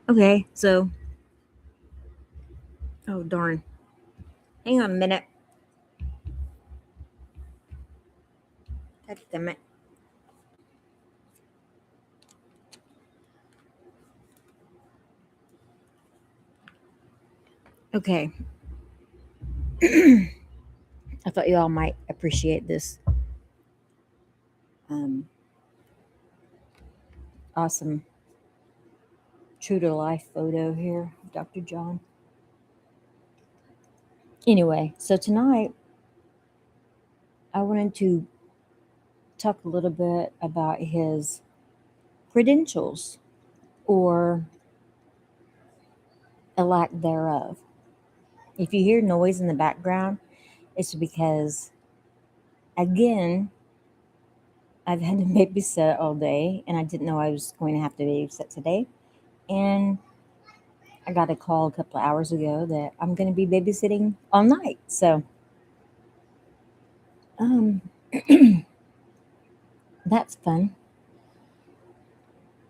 Okay, so, oh darn. Hang on a minute. God damn it. Okay, I thought you all might appreciate this um, awesome true to life photo here of Dr. John. Anyway, so tonight I wanted to talk a little bit about his credentials or a lack thereof. If you hear noise in the background, it's because, again, I've had to babysit all day and I didn't know I was going to have to babysit today. And I got a call a couple of hours ago that I'm going to be babysitting all night. So, um, that's fun.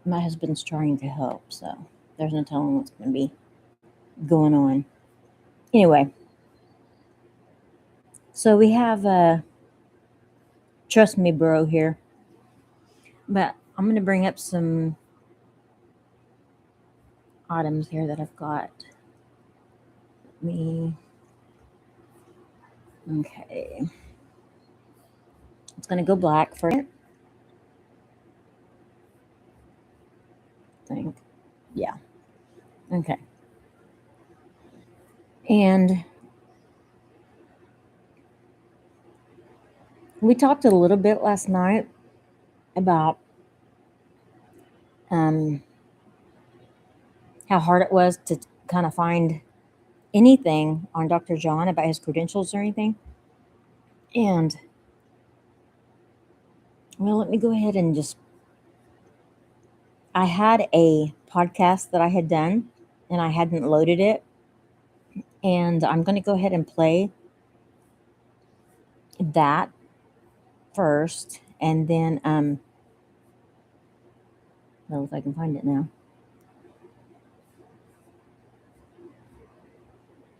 My husband's trying to help, so there's no telling what's going to be going on. Anyway, so we have Trust Me Bro here, but I'm going to bring up some items here that I've got. Let me. Okay. It's going to go black for it. I think. Yeah. Okay. And we talked a little bit last night about um, how hard it was to kind of find anything on Dr. John about his credentials or anything. And, well, let me go ahead and just. I had a podcast that I had done and I hadn't loaded it. And I'm going to go ahead and play that first. And then, well, if I can find it now.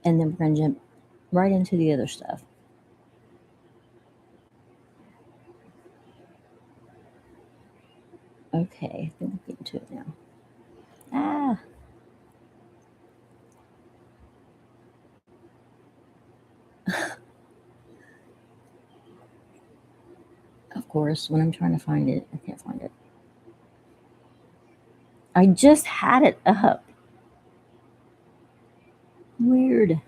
And then we're going to jump right into the other stuff. Okay, I think I'm getting to it now. Ah. Of course, when I'm trying to find it, I can't find it. I just had it up. Weird.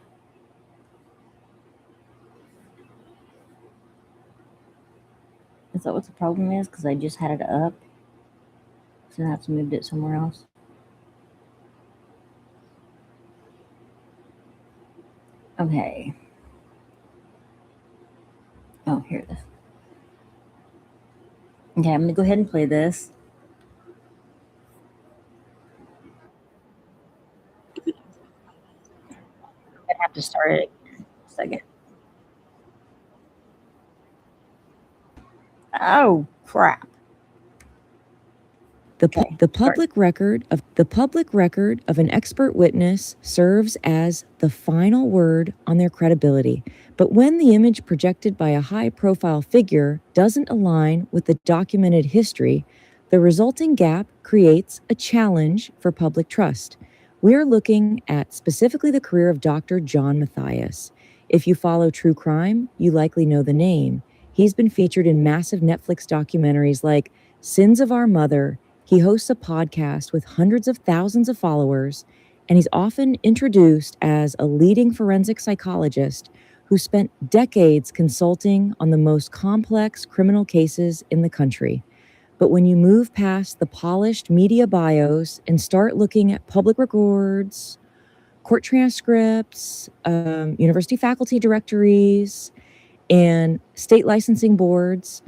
Is that what the problem is? Because I just had it up. So now it's moved it somewhere else. Okay. Oh, here it is. Okay, I'm going to go ahead and play this. I have to start it in a second. Oh, crap. The public record of an expert witness serves as the final word on their credibility. But when the image projected by a high-profile figure doesn't align with the documented history, the resulting gap creates a challenge for public trust. We are looking at specifically the career of Dr. John Matthias. If you follow true crime, you likely know the name. He's been featured in massive Netflix documentaries like Sins of Our Mother. He hosts a podcast with hundreds of thousands of followers, and he's often introduced as a leading forensic psychologist who spent decades consulting on the most complex criminal cases in the country. But when you move past the polished media bios and start looking at public records, court transcripts, university faculty directories, and state licensing boards,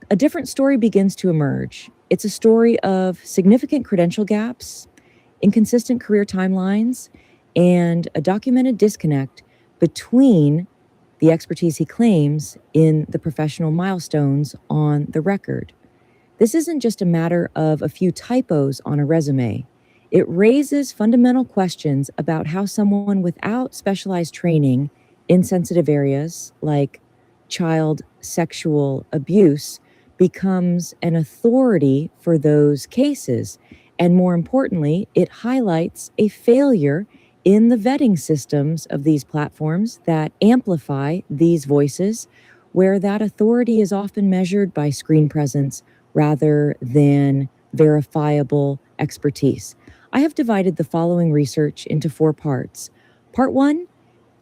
a different story begins to emerge. It's a story of significant credential gaps, inconsistent career timelines, and a documented disconnect between the expertise he claims in the professional milestones on the record. This isn't just a matter of a few typos on a resume. It raises fundamental questions about how someone without specialized training in sensitive areas like child sexual abuse becomes an authority for those cases. And more importantly, it highlights a failure in the vetting systems of these platforms that amplify these voices, where that authority is often measured by screen presence rather than verifiable expertise. I have divided the following research into 4 parts. Part 1,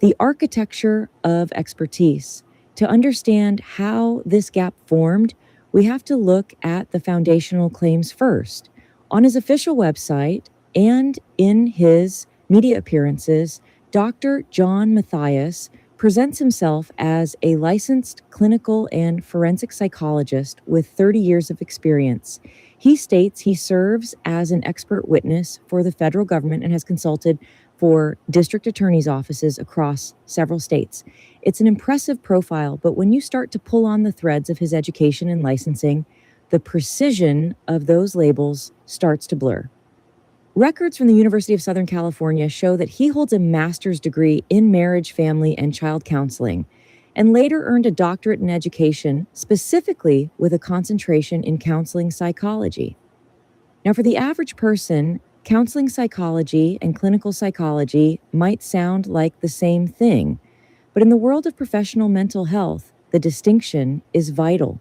the architecture of expertise. To understand how this gap formed, we have to look at the foundational claims first. On his official website and in his media appearances, Dr. John Matthias presents himself as a licensed clinical and forensic psychologist with 30 years of experience. He states he serves as an expert witness for the federal government and has consulted for district attorneys' offices across several states. It's an impressive profile, but when you start to pull on the threads of his education and licensing, the precision of those labels starts to blur. Records from the University of Southern California show that he holds a master's degree in marriage, family, and child counseling, and later earned a doctorate in education, specifically with a concentration in counseling psychology. Now, for the average person, counseling psychology and clinical psychology might sound like the same thing, but in the world of professional mental health, the distinction is vital.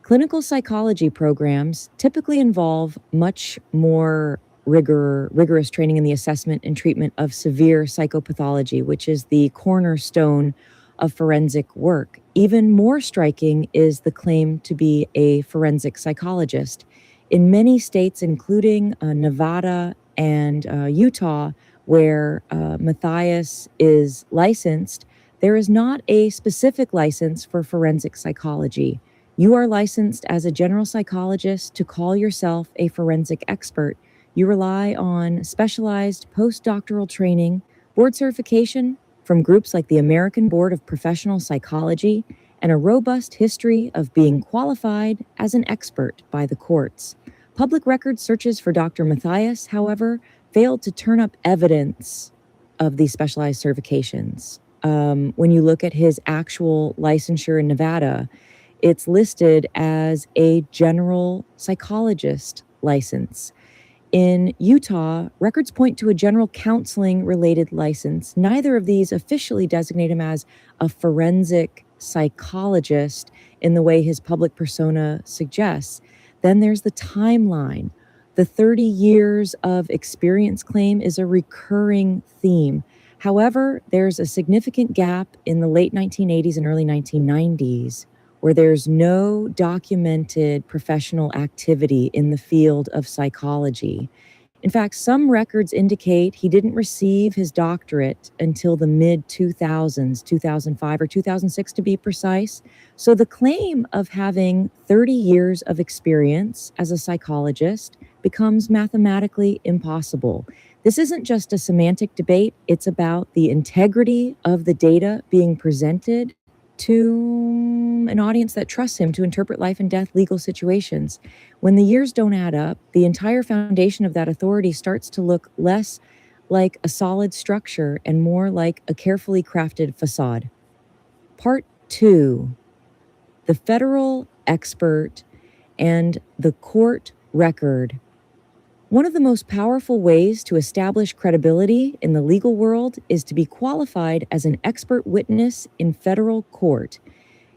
Clinical psychology programs typically involve much more rigorous training in the assessment and treatment of severe psychopathology, which is the cornerstone of forensic work. Even more striking is the claim to be a forensic psychologist. In many states, including Nevada and Utah, where Matthias is licensed, there is not a specific license for forensic psychology. You are licensed as a general psychologist to call yourself a forensic expert. You rely on specialized postdoctoral training, board certification from groups like the American Board of Professional Psychology, and a robust history of being qualified as an expert by the courts. Public record searches for Dr. Matthias, however, failed to turn up evidence of these specialized certifications. When you look at his actual licensure in Nevada, it's listed as a general psychologist license. In Utah, records point to a general counseling related license. Neither of these officially designate him as a forensic psychologist in the way his public persona suggests. Then there's the timeline. The 30 years of experience claim is a recurring theme. However, there's a significant gap in the late 1980s and early 1990s where there's no documented professional activity in the field of psychology. In fact, some records indicate he didn't receive his doctorate until the mid-2000s, 2005 or 2006 to be precise. So the claim of having 30 years of experience as a psychologist becomes mathematically impossible. This isn't just a semantic debate, it's about the integrity of the data being presented to an audience that trusts him to interpret life and death legal situations. When the years don't add up, the entire foundation of that authority starts to look less like a solid structure and more like a carefully crafted facade. Part 2, the federal expert and the court record. One of the most powerful ways to establish credibility in the legal world is to be qualified as an expert witness in federal court.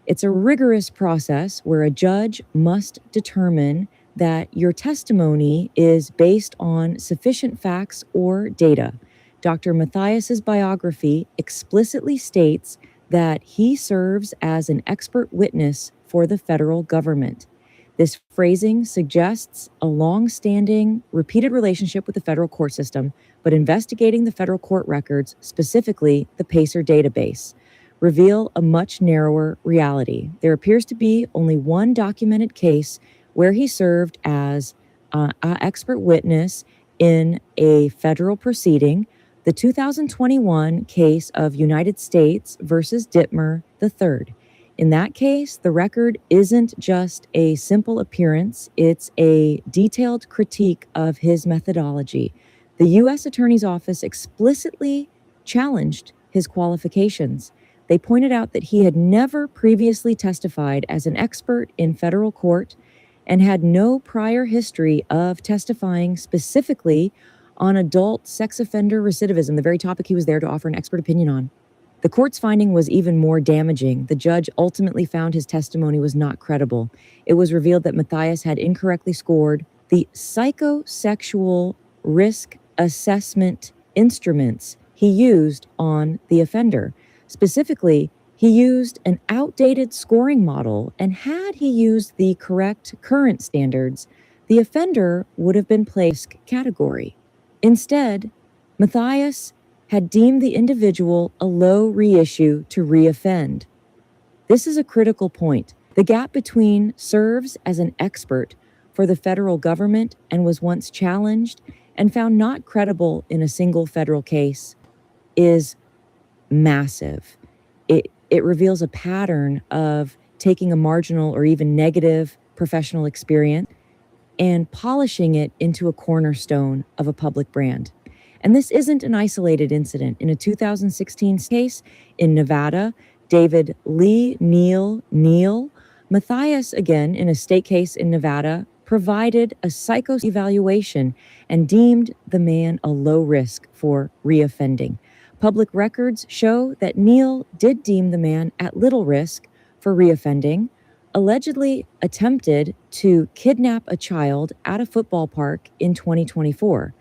It's a rigorous process where a judge must determine that your testimony is based on sufficient facts or data. Dr. Matthias's biography explicitly states that he serves as an expert witness for the federal government. This phrasing suggests a long-standing, repeated relationship with the federal court system, but investigating the federal court records, specifically the PACER database, reveal a much narrower reality. There appears to be only one documented case where he served as an expert witness in a federal proceeding, the 2021 case of United States versus Dittmer III. In that case, the record isn't just a simple appearance, it's a detailed critique of his methodology. The U.S. Attorney's Office explicitly challenged his qualifications. They pointed out that he had never previously testified as an expert in federal court and had no prior history of testifying specifically on adult sex offender recidivism, the very topic he was there to offer an expert opinion on. The court's finding was even more damaging. The judge ultimately found his testimony was not credible. It was revealed that Matthias had incorrectly scored the psychosexual risk assessment instruments he used on the offender. Specifically, he used an outdated scoring model, and had he used the correct current standards, the offender would have been placed category. Instead, Matthias had deemed the individual a low reissue to reoffend. This is a critical point. The gap between serves as an expert for the federal government and was once challenged and found not credible in a single federal case is massive. It reveals a pattern of taking a marginal or even negative professional experience and polishing it into a cornerstone of a public brand. And this isn't an isolated incident. In a 2016 case in Nevada, David Lee Neal Matthias, again in a state case in Nevada, provided a psycho evaluation and deemed the man a low risk for reoffending. Public records show that Neal did deem the man at little risk for reoffending, allegedly attempted to kidnap a child at a football park in 2024.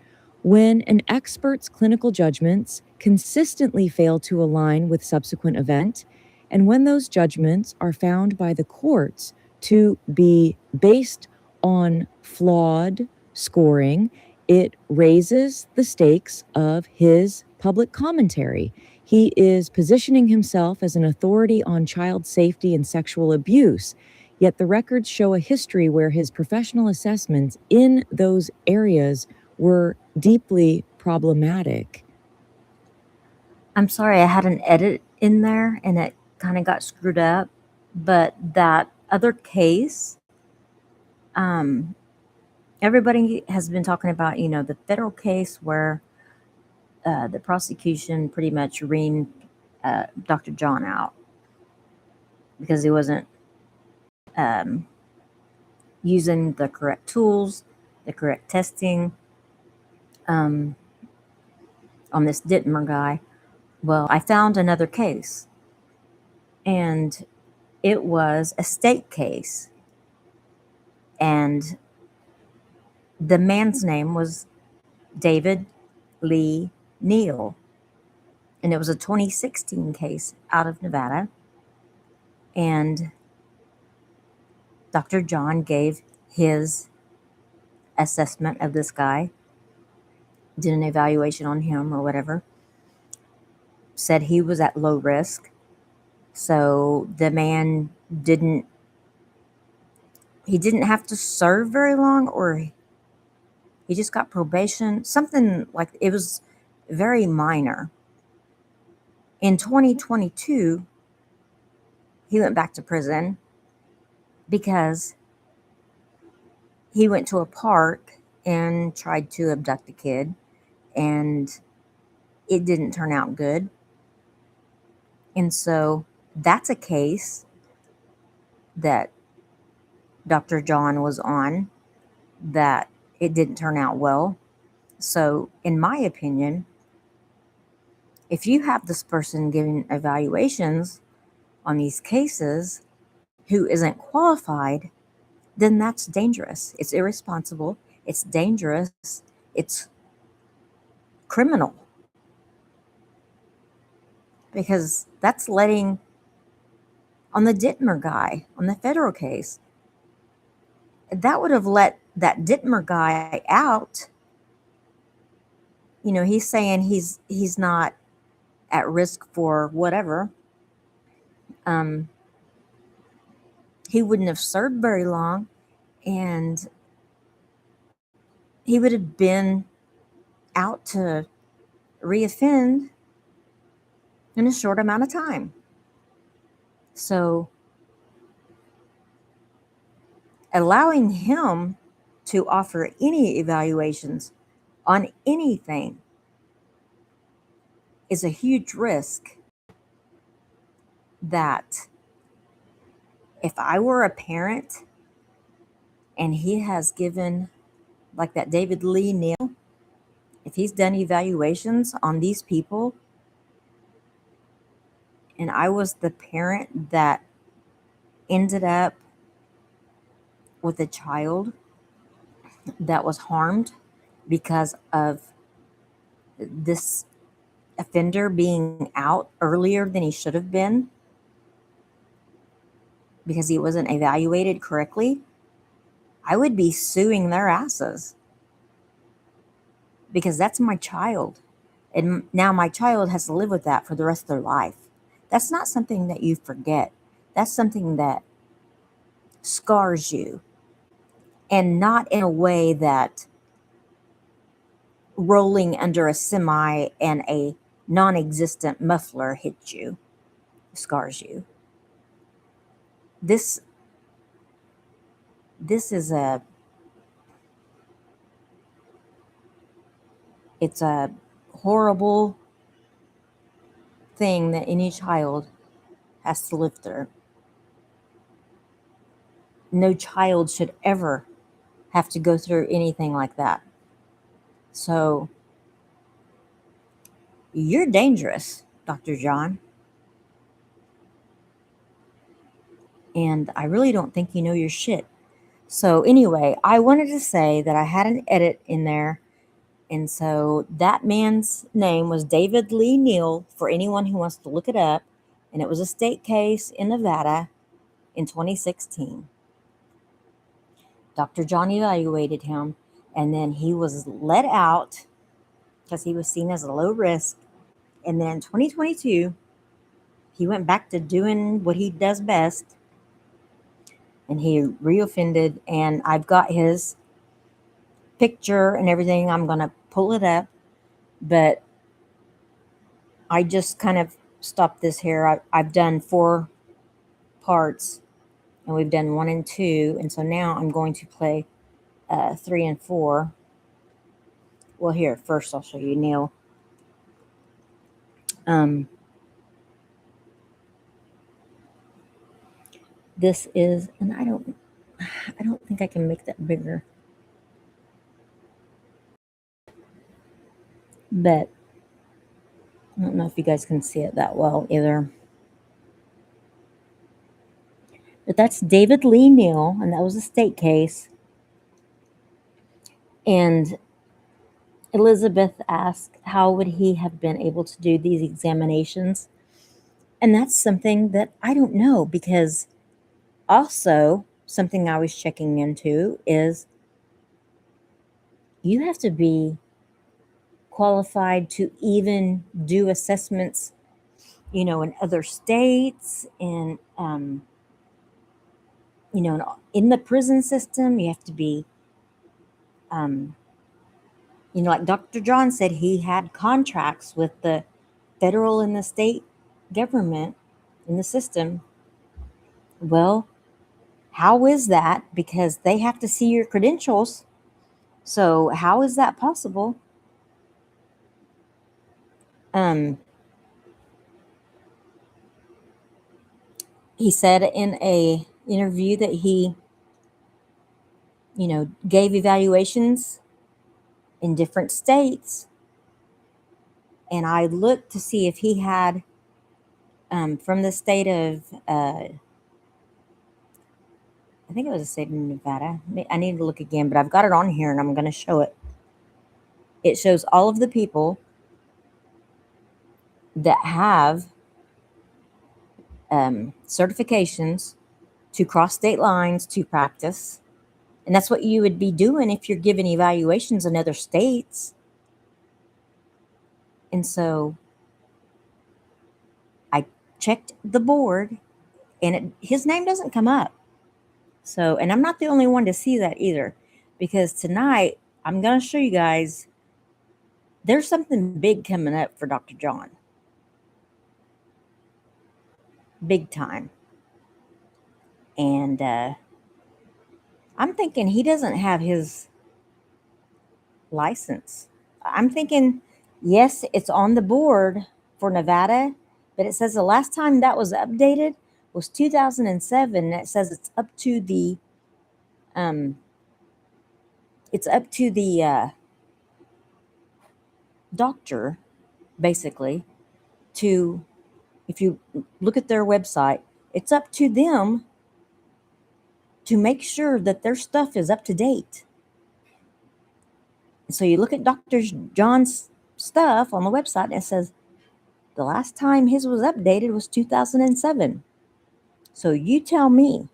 When an expert's clinical judgments consistently fail to align with subsequent event, and when those judgments are found by the courts to be based on flawed scoring, it raises the stakes of his public commentary. He is positioning himself as an authority on child safety and sexual abuse, yet the records show a history where his professional assessments in those areas were deeply problematic. I'm sorry, I had an edit in there and it kind of got screwed up. But that other case, everybody has been talking about, the federal case where the prosecution pretty much reamed Dr. John out because he wasn't um, using the correct tools, the correct testing um, on this Dittmer guy. Well, I found another case, and it was a state case, and the man's name was David Lee Neal, and it was a 2016 case out of Nevada, and Dr. John gave his assessment of this guy, did an evaluation on him or whatever, said he was at low risk. So the man didn't have to serve very long, or he just got probation, something like it was very minor. In 2022, he went back to prison because he went to a park and tried to abduct a kid, and it didn't turn out good. And so that's a case that Dr. John was on that it didn't turn out well. So, in my opinion, if you have this person giving evaluations on these cases who isn't qualified, then that's dangerous. It's irresponsible. It's dangerous. It's criminal. Because that's letting, on the Dittmer guy, on the federal case, that would have let that Dittmer guy out. He's saying he's not at risk for whatever. He wouldn't have served very long, and he would have been out to reoffend in a short amount of time. So allowing him to offer any evaluations on anything is a huge risk that if I were a parent and he has given, like that David Lee Neal, if he's done evaluations on these people and I was the parent that ended up with a child that was harmed because of this offender being out earlier than he should have been because he wasn't evaluated correctly, I would be suing their asses because that's my child. And now my child has to live with that for the rest of their life. That's not something that you forget. That's something that scars you, and not in a way that rolling under a semi and a non existent muffler hits you, scars you. This this is a it's a horrible thing that any child has to live through. No child should ever have to go through anything like that. So you're dangerous, Dr. John. And I really don't think you know your shit. So, anyway, I wanted to say that I had an edit in there. And so that man's name was David Lee Neal for anyone who wants to look it up. And it was a state case in Nevada in 2016. Dr. John evaluated him, and then he was let out because he was seen as a low risk. And then in 2022, he went back to doing what he does best, and he reoffended. And I've got his picture and everything. I'm going to pull it up, but I just kind of stopped this here. I've done 4 parts, and we've done 1 and 2. And so now I'm going to play 3 and 4. Well, here, first I'll show you Neil. This is, and I don't think I can make that bigger. But I don't know if you guys can see it that well either. But that's David Lee Neal, and that was a state case. And Elizabeth asked, how would he have been able to do these examinations? And that's something that I don't know, because also something I was checking into is you have to be qualified to even do assessments, in other states, and in the prison system. You have to be, like Dr. John said, he had contracts with the federal and the state government in the system. Well, how is that? Because they have to see your credentials. So how is that possible? He said in a interview that he, gave evaluations in different states. And I looked to see if he had from the state of, I think it was the state of Nevada. I need to look again, but I've got it on here and I'm going to show it. It shows all of the people that have certifications to cross state lines to practice. And that's what you would be doing if you're giving evaluations in other states. And so I checked the board, and his name doesn't come up. So, and I'm not the only one to see that either, because tonight I'm going to show you guys there's something big coming up for Dr. John. Big time. And I'm thinking he doesn't have his license. I'm thinking, yes, it's on the board for Nevada, but it says the last time that was updated was 2007. And it says um, it's up to the doctor, basically, to, if you look at their website, it's up to them to make sure that their stuff is up to date. So you look at Dr. John's stuff on the website and it says the last time his was updated was 2007. So you tell me,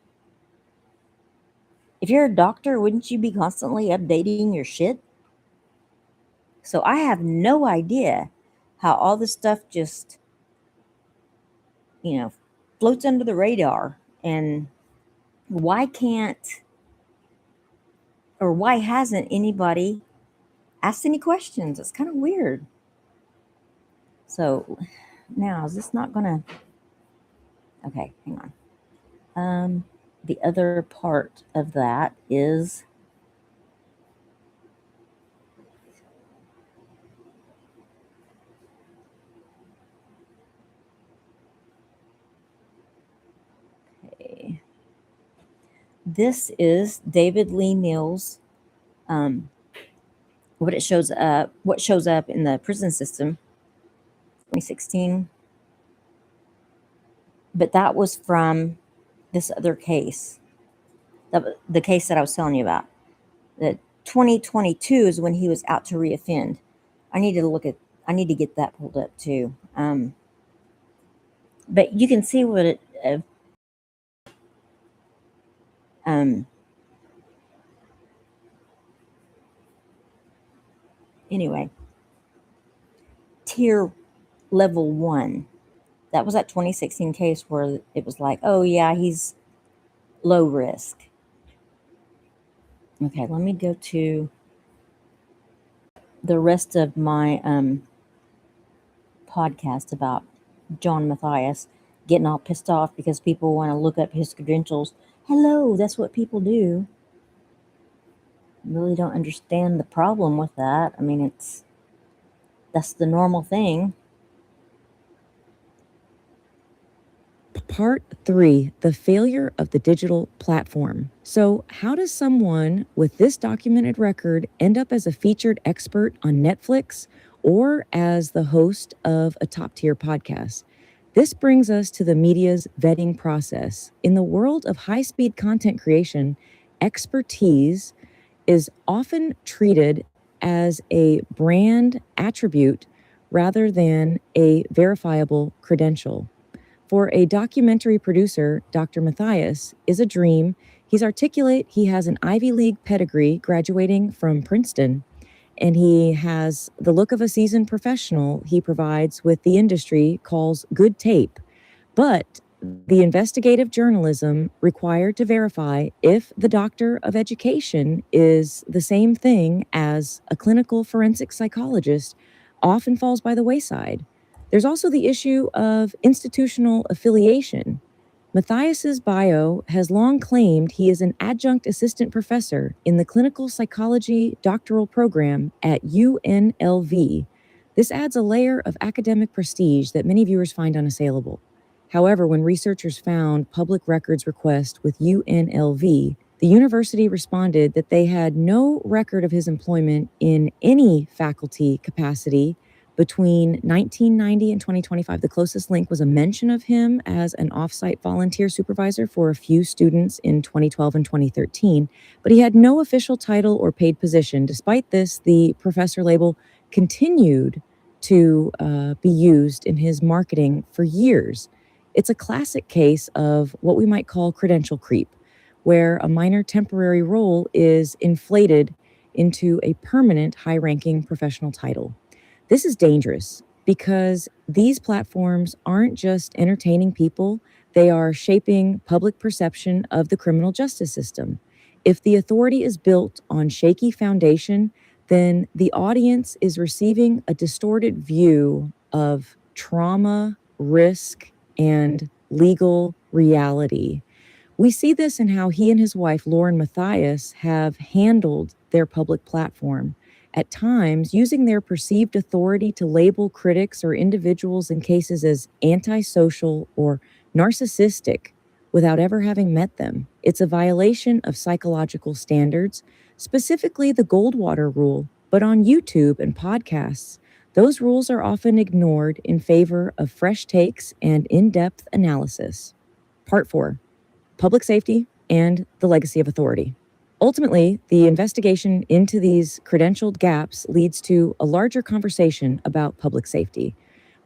if you're a doctor, wouldn't you be constantly updating your shit? So I have no idea how all this stuff just, you know, floats under the radar. And why can't, or why hasn't anybody asked any questions? It's kind of weird. So now, is this not gonna, okay, hang on. The other part of that is, okay, this is David Lee Mills. What shows up in the prison system, 2016. But that was from this other case, the case that I was telling you about. The 2022 is when he was out to reoffend. I need to get that pulled up too. But you can see what it. Anyway, tier level 1. That was that 2016 case where it was like, oh yeah, he's low risk. Okay, let me go to the rest of my podcast about John Matthias getting all pissed off because people want to look up his credentials. Hello, that's what people do. Really don't understand the problem with that. I mean, that's the normal thing. Part 3, the failure of the digital platform. So, how does someone with this documented record end up as a featured expert on Netflix or as the host of a top tier podcast? This brings us to the media's vetting process. In the world of high speed content creation, expertise is often treated as a brand attribute rather than a verifiable credential. For a documentary producer, Dr. Matthias is a dream. He's articulate, he has an Ivy League pedigree graduating from Princeton, and he has the look of a seasoned professional he provides with the industry calls good tape. But the investigative journalism required to verify if the doctor of education is the same thing as a clinical forensic psychologist often falls by the wayside. There's also the issue of institutional affiliation. Matthias's bio has long claimed he is an adjunct assistant professor in the clinical psychology doctoral program at UNLV. This adds a layer of academic prestige that many viewers find unassailable. However, when researchers found public records request with UNLV, the university responded that they had no record of his employment in any faculty capacity between 1990 and 2025. The closest link was a mention of him as an off-site volunteer supervisor for a few students in 2012 and 2013, but he had no official title or paid position. Despite this, the professor label continued to be used in his marketing for years. It's a classic case of what we might call credential creep, where a minor temporary role is inflated into a permanent high-ranking professional title. This is dangerous because these platforms aren't just entertaining people, they are shaping public perception of the criminal justice system. If the authority is built on shaky foundation, then the audience is receiving a distorted view of trauma, risk, and legal reality. We see this in how he and his wife, Lauren Matthias, have handled their public platform. at times using their perceived authority to label critics or individuals in cases as antisocial or narcissistic without ever having met them. It's a violation of psychological standards, specifically the Goldwater rule, but on YouTube and podcasts, those rules are often ignored in favor of fresh takes and in-depth analysis. Part 4. Public safety and the legacy of authority. Ultimately, the investigation into these credentialed gaps leads to a larger conversation about public safety.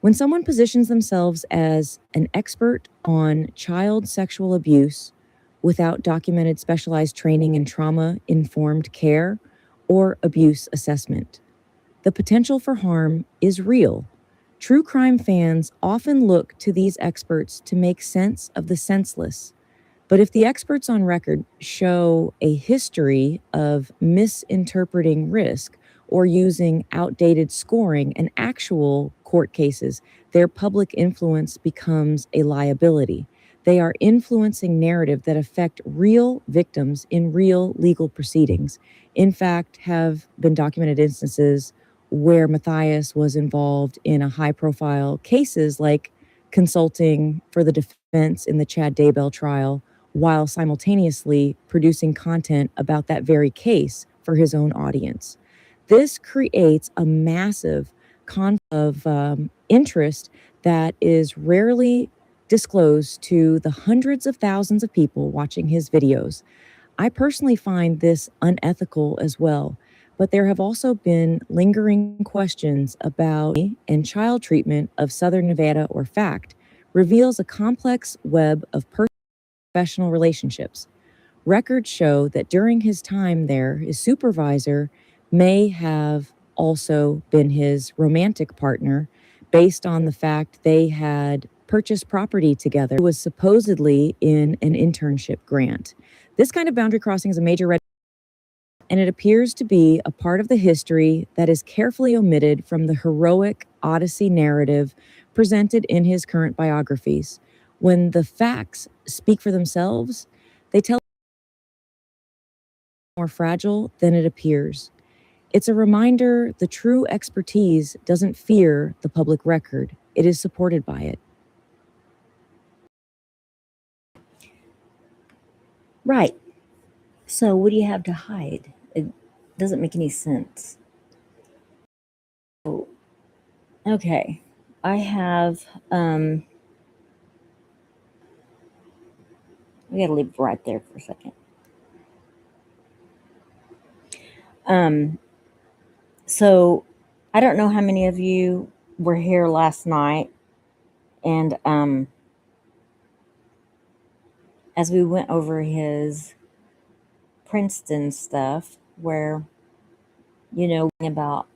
When someone positions themselves as an expert on child sexual abuse without documented specialized training in trauma-informed care or abuse assessment, the potential for harm is real. True crime fans often look to these experts to make sense of the senseless. But if the experts on record show a history of misinterpreting risk or using outdated scoring in actual court cases, their public influence becomes a liability. They are influencing narrative that affect real victims in real legal proceedings. In fact, have been documented instances where Matthias was involved in a high-profile cases like consulting for the defense in the Chad Daybell trial, while simultaneously producing content about that very case for his own audience. This creates a massive conflict of interest that is rarely disclosed to the hundreds of thousands of people watching his videos. I personally find this unethical as well, but there have also been lingering questions about and child treatment of Southern Nevada or FACT reveals a complex web of professional relationships. Records show that during his time there, his supervisor may have also been his romantic partner based on the fact they had purchased property together. It was supposedly in an internship grant. This kind of boundary crossing is a major red, and it appears to be a part of the history that is carefully omitted from the heroic Odyssey narrative presented in his current biographies. When the facts speak for themselves, they tell more fragile than it appears. It's a reminder the true expertise doesn't fear the public record, it is supported by it. Right. So, what do you have to hide? It doesn't make any sense. Oh, okay. I have, we gotta leave it right there for a second. So, I don't know how many of you were here last night, and as we went over his Princeton stuff, where, about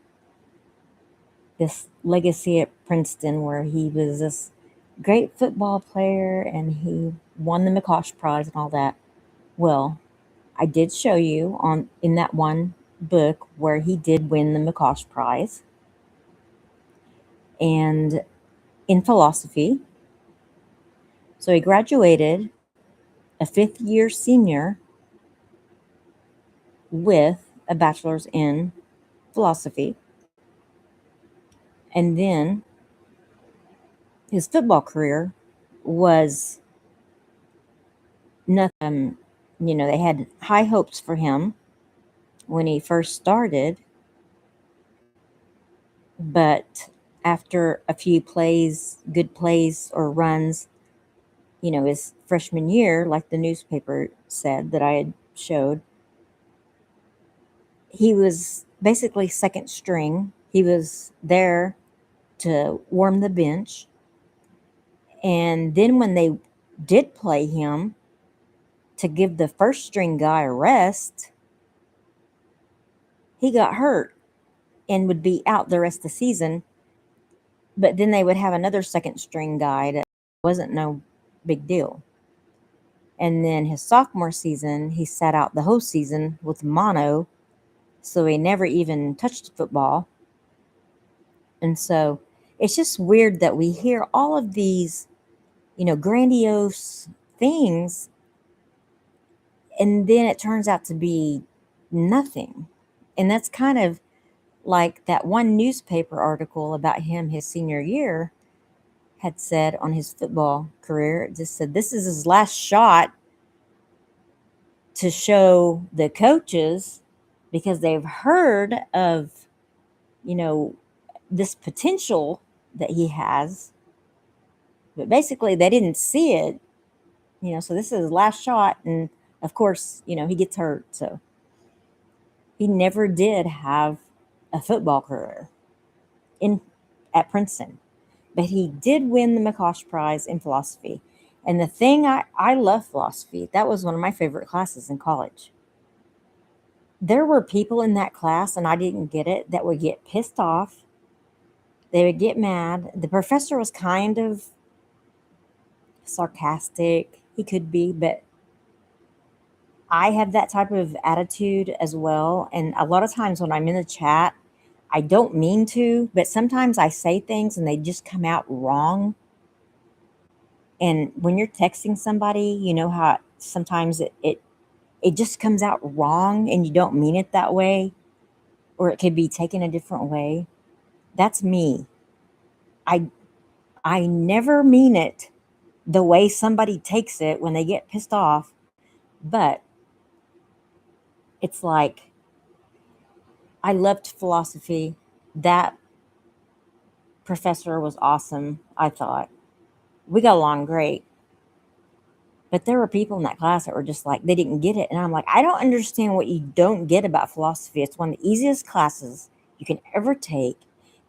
this legacy at Princeton, where he was this great football player and he won the McCosh Prize and all that. Well, I did show you in that one book where he did win the McCosh Prize, and in philosophy. So he graduated a fifth year senior with a bachelor's in philosophy. And then his football career was nothing. They had high hopes for him when he first started, but after a few good plays or runs, his freshman year, like the newspaper said that I had showed, he was basically second string. He was there to warm the bench. And then when they did play him to give the first string guy a rest, he got hurt and would be out the rest of the season. But then they would have another second string guy that wasn't no big deal. And then his sophomore season, he sat out the whole season with mono, so he never even touched football. And so it's just weird that we hear all of these, grandiose things, and then it turns out to be nothing. And that's kind of Like that one newspaper article about him his senior year had said on his football career, it just said this is his last shot to show the coaches because they've heard of, you know, this potential that he has, but basically they didn't see it, so this is his last shot. And of course, he gets hurt. So he never did have a football career in at Princeton, but he did win the McCosh Prize in philosophy. And the thing I love philosophy. That was one of my favorite classes in college. There were people in that class, and I didn't get it, that would get pissed off. They would get mad. The professor was kind of sarcastic. He could be, but I have that type of attitude as well. And a lot of times when I'm in the chat, I don't mean to, but sometimes I say things and they just come out wrong. And when you're texting somebody, you know how sometimes it just comes out wrong and you don't mean it that way, or it could be taken a different way. That's me. I I never mean it the way somebody takes it when they get pissed off, but it's like I loved philosophy. That professor was awesome, I thought. We got along great. But there were people in that class that were just like, they didn't get it. And I'm like, I don't understand what you don't get about philosophy. It's one of the easiest classes you can ever take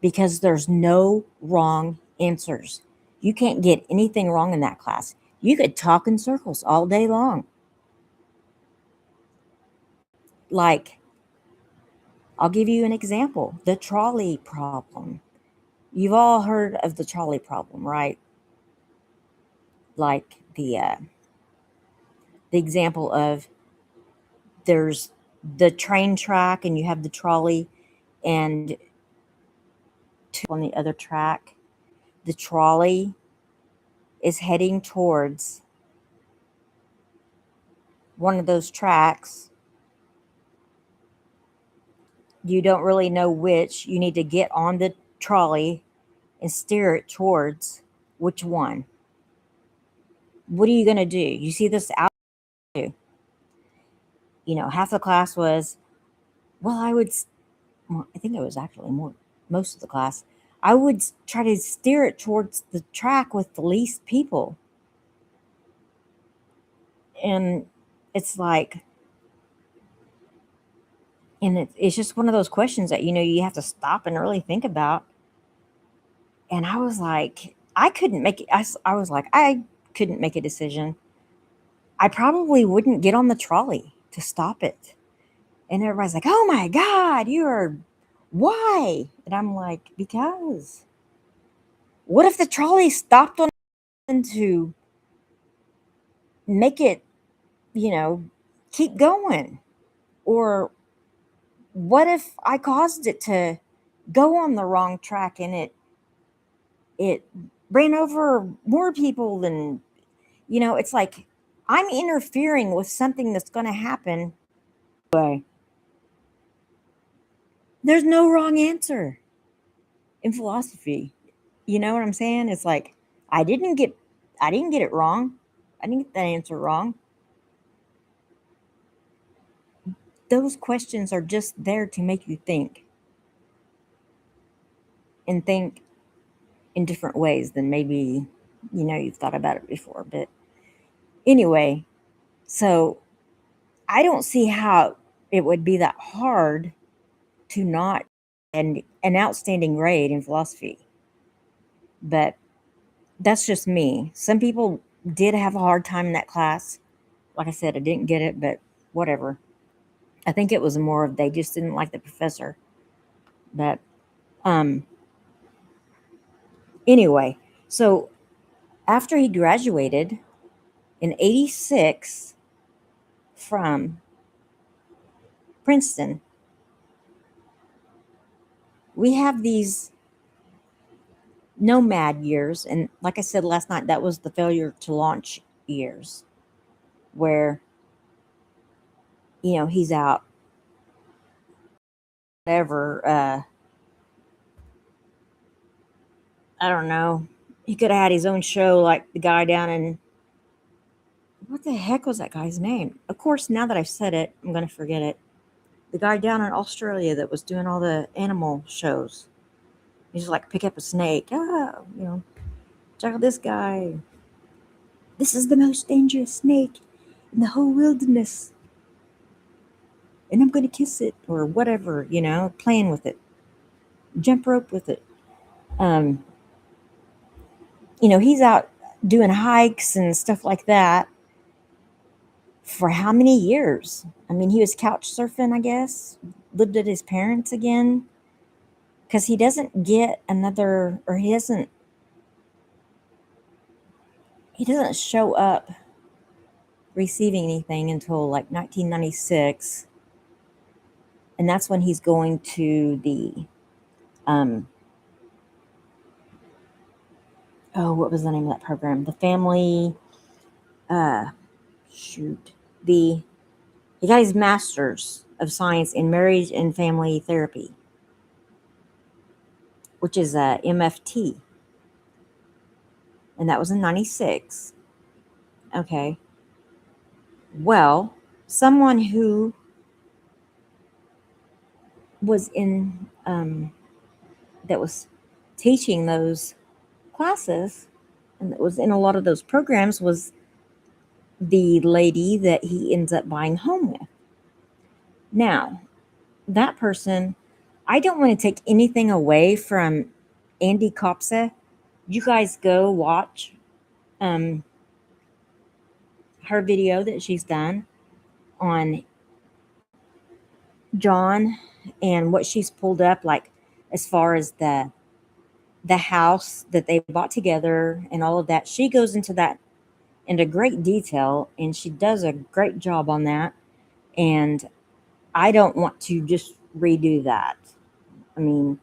because there's no wrong answers. You can't get anything wrong in that class. You could talk in circles all day long. Like, I'll give you an example, the trolley problem. You've all heard of the trolley problem, right? Like the example of there's the train track and you have the trolley, and on the other track, the trolley is heading towards one of those tracks. You don't really know which. You need to get on the trolley and steer it towards which one. What are you going to do? You see this out? Half the class was, well, I think it was actually most of the class. I would try to steer it towards the track with the least people. And it's like, and it's just one of those questions that, you have to stop and really think about. And I was like, I couldn't make it. I was like, I couldn't make a decision. I probably wouldn't get on the trolley to stop it. And everybody's like, oh my God, why? And I'm like, because what if the trolley stopped on to make it, keep going? Or what if I caused it to go on the wrong track and it ran over more people than, it's like I'm interfering with something that's going to happen. There's no wrong answer in philosophy. You know what I'm saying? It's like I didn't get I didn't get it wrong. I didn't get that answer wrong. Those questions are just there to make you think and think in different ways than maybe you've thought about it before. But anyway, so I don't see how it would be that hard to not an outstanding grade in philosophy. But that's just me. Some people did have a hard time in that class. Like I said, I didn't get it, but whatever. I think it was more of they just didn't like the professor. But um anyway, so after he graduated in 86 from Princeton, we have these nomad years. And like I said last night, that was the failure to launch years where, he's out whatever. I don't know. He could have had his own show like the guy down in, what the heck was that guy's name? Of course, now that I've said it, I'm going to forget it. The guy down in Australia that was doing all the animal shows. He's just like pick up a snake. Check out this guy. This is the most dangerous snake in the whole wilderness. And I'm going to kiss it or whatever, playing with it. Jump rope with it. Um, he's out doing hikes and stuff like that for how many years? I mean, he was couch surfing, I guess, lived at his parents again because he doesn't get another, or he doesn't show up receiving anything until like 1996, and that's when he's going to the um what was the name of that program? The family uh shoot the he got his master's of science in marriage and family therapy, which is a MFT, and that was in 96. Okay. Well, someone who was in that was teaching those classes and that was in a lot of those programs was the lady that he ends up buying home with. Now, that person, I don't want to take anything away from Andy Kopsa. You guys go watch um, her video that she's done on John and what she's pulled up, like as far as the house that they bought together and all of that. She goes into that into great detail and she does a great job on that. And I don't want to just redo that. I mean,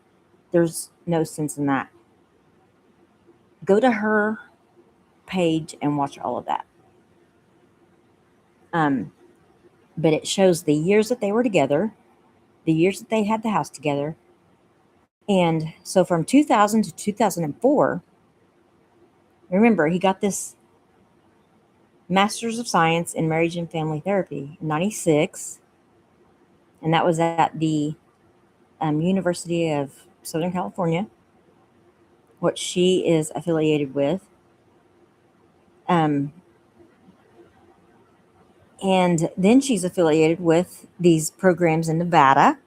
there's no sense in that. Go to her page and watch all of that. Um, but it shows the years that they were together, the years that they had the house together. And so from 2000 to 2004, remember, he got this Master's of Science in Marriage and Family Therapy in 96. And that was at the University of Southern California, what she is affiliated with. Um, and then she's affiliated with these programs in Nevada.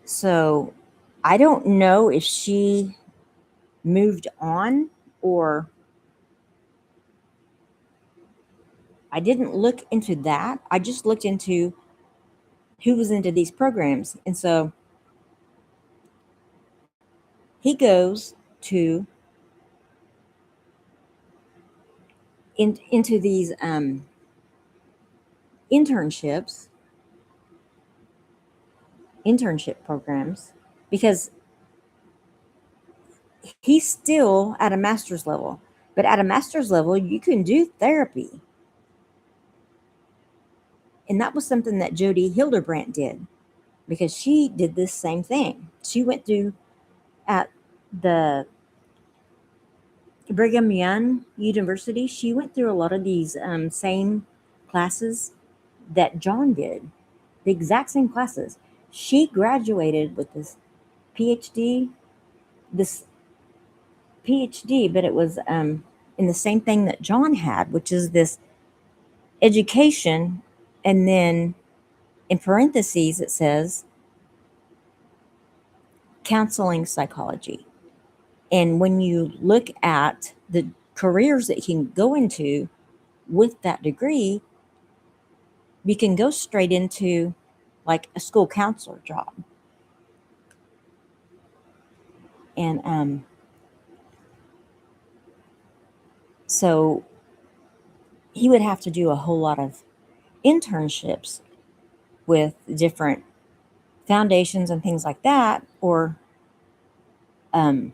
So I don't know if she moved on or I didn't look into that. I just looked into who was into these programs. And so he goes to into these internships, internship programs, because he's still at a master's level. But at a master's level, you can do therapy. And that was something that Jody Hildebrandt did because she did this same thing. She went through at the Brigham Young University, she went through a lot of these same classes that John did, the exact same classes. She graduated with PhD, this PhD, but it was in the same thing that John had, which is this education. And then in parentheses, it says counseling psychology. And when you look at the careers that you can go into with that degree, you can go straight into like a school counselor job. And so he would have to do a whole lot of internships with different foundations and things like that, or um,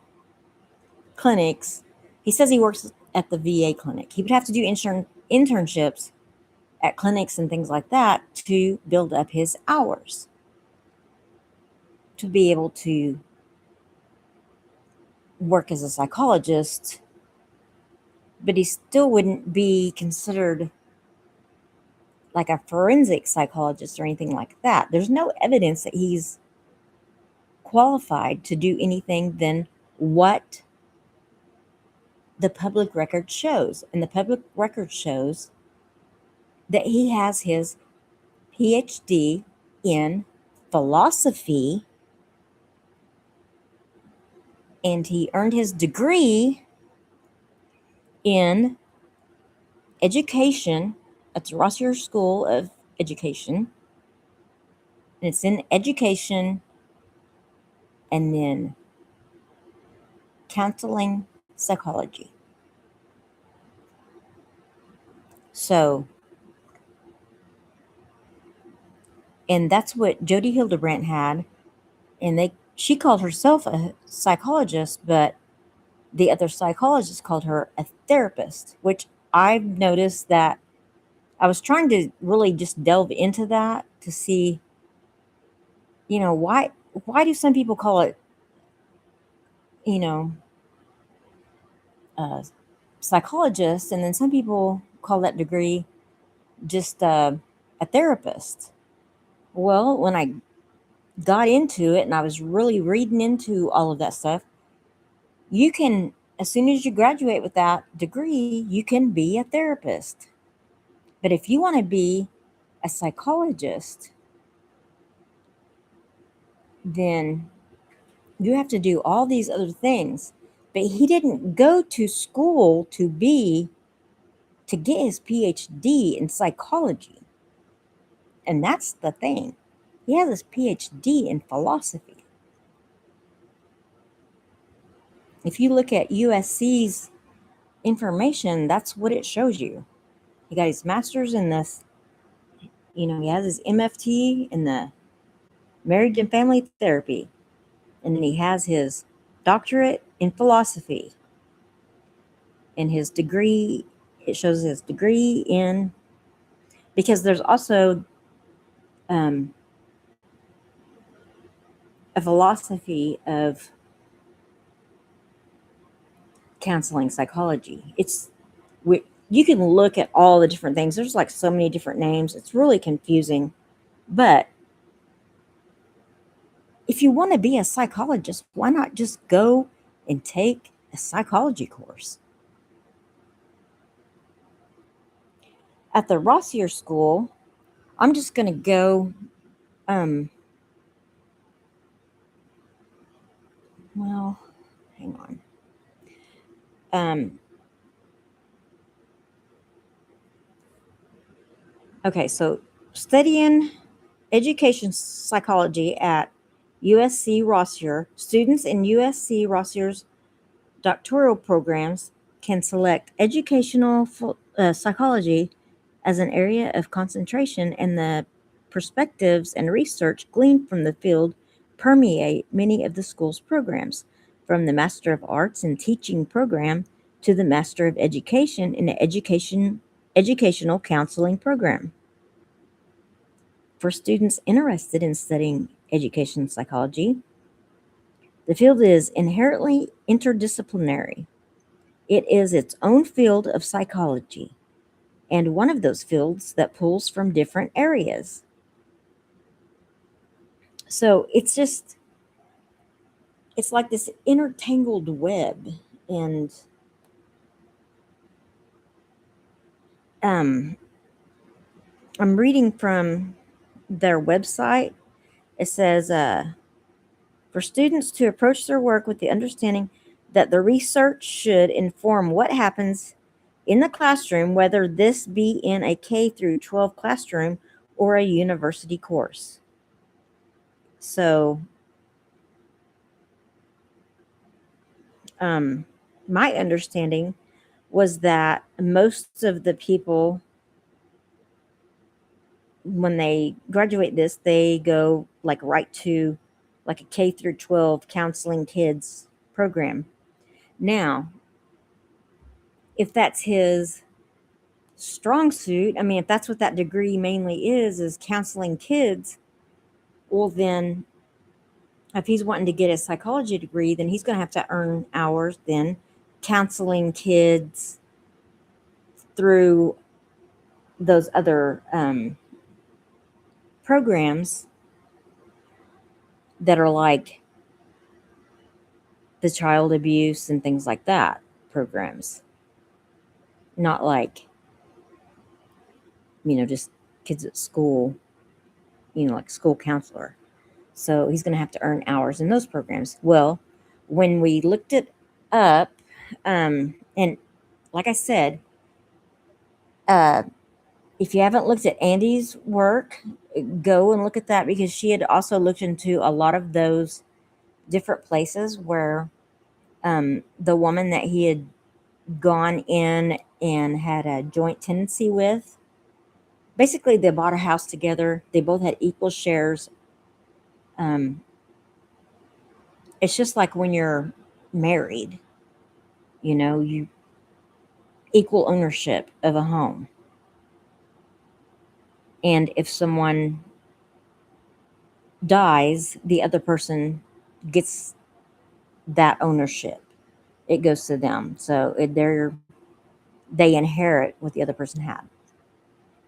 clinics. He says he works at the VA clinic. He would have to do internships at clinics and things like that to build up his hours to be able to work as a psychologist, but he still wouldn't be considered like a forensic psychologist or anything like that. There's no evidence that he's qualified to do anything than what the public record shows. And the public record shows that he has his PhD in philosophy, and he earned his degree in education at the Rossier School of Education. And it's in education and then counseling psychology. So, and that's what Jody Hildebrandt had, and she called herself a psychologist, but the other psychologists called her a therapist, which I've noticed that I was trying to really just delve into that to see, why do some people call it, you know, psychologist, and then some people call that degree just a therapist. Well, when I got into it and I was really reading into all of that stuff, you can, as soon as you graduate with that degree, you can be a therapist. But if you want to be a psychologist, then you have to do all these other things. But he didn't go to school to get his PhD in psychology. And that's the thing. He has his PhD in philosophy. If you look at USC's information, that's what it shows you. He got his master's in this, he has his MFT in the marriage and family therapy. And then he has his doctorate in philosophy. And his degree, it shows his degree in, because there's also a philosophy of counseling psychology. You can look at all the different things. There's like so many different names. It's really confusing. But if you want to be a psychologist, why not just go and take a psychology course? At the Rossier School, I'm just going to go, well, hang on. Okay, so studying education psychology at USC Rossier, students in USC Rossier's doctoral programs can select educational psychology as an area of concentration, and the perspectives and research gleaned from the field permeate many of the school's programs, from the Master of Arts in Teaching program to the Master of Education in the educational counseling program. For students interested in studying education psychology, the field is inherently interdisciplinary. It is its own field of psychology, and one of those fields that pulls from different areas. So it's like this intertangled web. And I'm reading from their website. It says, for students to approach their work with the understanding that the research should inform what happens in the classroom, whether this be in a K through 12 classroom or a university course. So, my understanding was that most of the people, when they graduate this, they go like right to like a K through 12 counseling kids program. Now, if that's his strong suit, I mean, if that's what that degree mainly is counseling kids, well, then if he's wanting to get a psychology degree, then he's going to have to earn hours then counseling kids through those other programs that are like the child abuse and things like that programs, not like, just kids at school, like school counselor. So he's going to have to earn hours in those programs. Well, when we looked it up, and like I said, uh, if you haven't looked at Andy's work, go and look at that, because she had also looked into a lot of those different places where the woman that he had gone in and had a joint tenancy with, basically they bought a house together. They both had equal shares. Um, it's just like when you're married, you equal ownership of a home. And if someone dies, the other person gets that ownership. It goes to them. So they inherit what the other person had.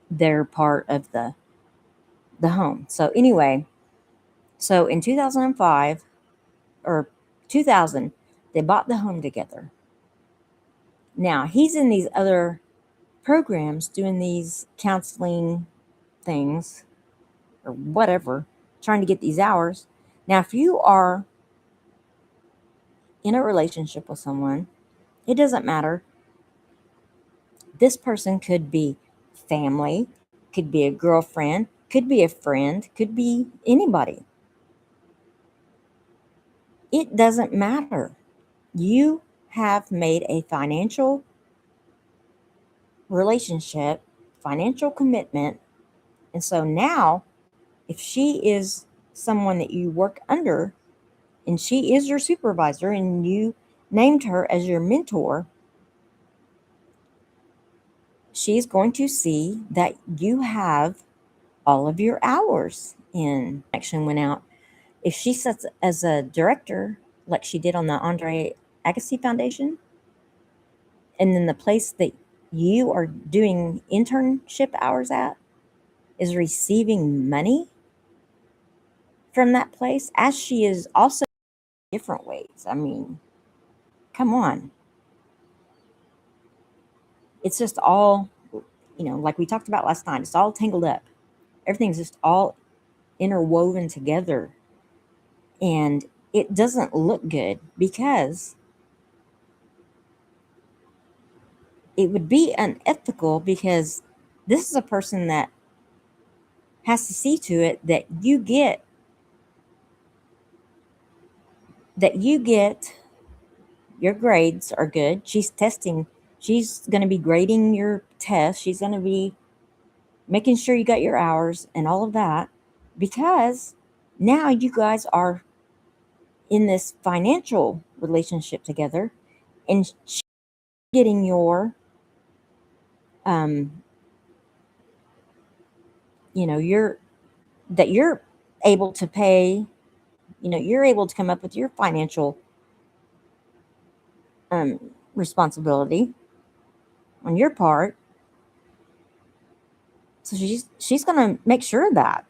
They're part of the home. So anyway, so in 2005 or 2000, they bought the home together. Now he's in these other programs doing these counseling things or whatever, trying to get these hours. Now, if you are in a relationship with someone, it doesn't matter. This person could be family, could be a girlfriend, could be a friend, could be anybody. It doesn't matter. You have made a financial relationship, financial commitment. And so now, if she is someone that you work under and she is your supervisor and you named her as your mentor, she's going to see that you have all of your hours in. Action went out. If she sits as a director, like she did on the Andre Agassi Foundation, and then the place that you are doing internship hours at is receiving money from that place, as she is also different ways. I mean, come on. It's just all, like we talked about last night, it's all tangled up. Everything's just all interwoven together. And it doesn't look good, because it would be unethical, because this is a person that has to see to it that you get your grades are good. She's going to be grading your test. She's going to be making sure you got your hours and all of that, because now you guys are in this financial relationship together, and she's getting your um you're that you're able to pay, you're able to come up with your financial um responsibility on your part. So she's going to make sure of that.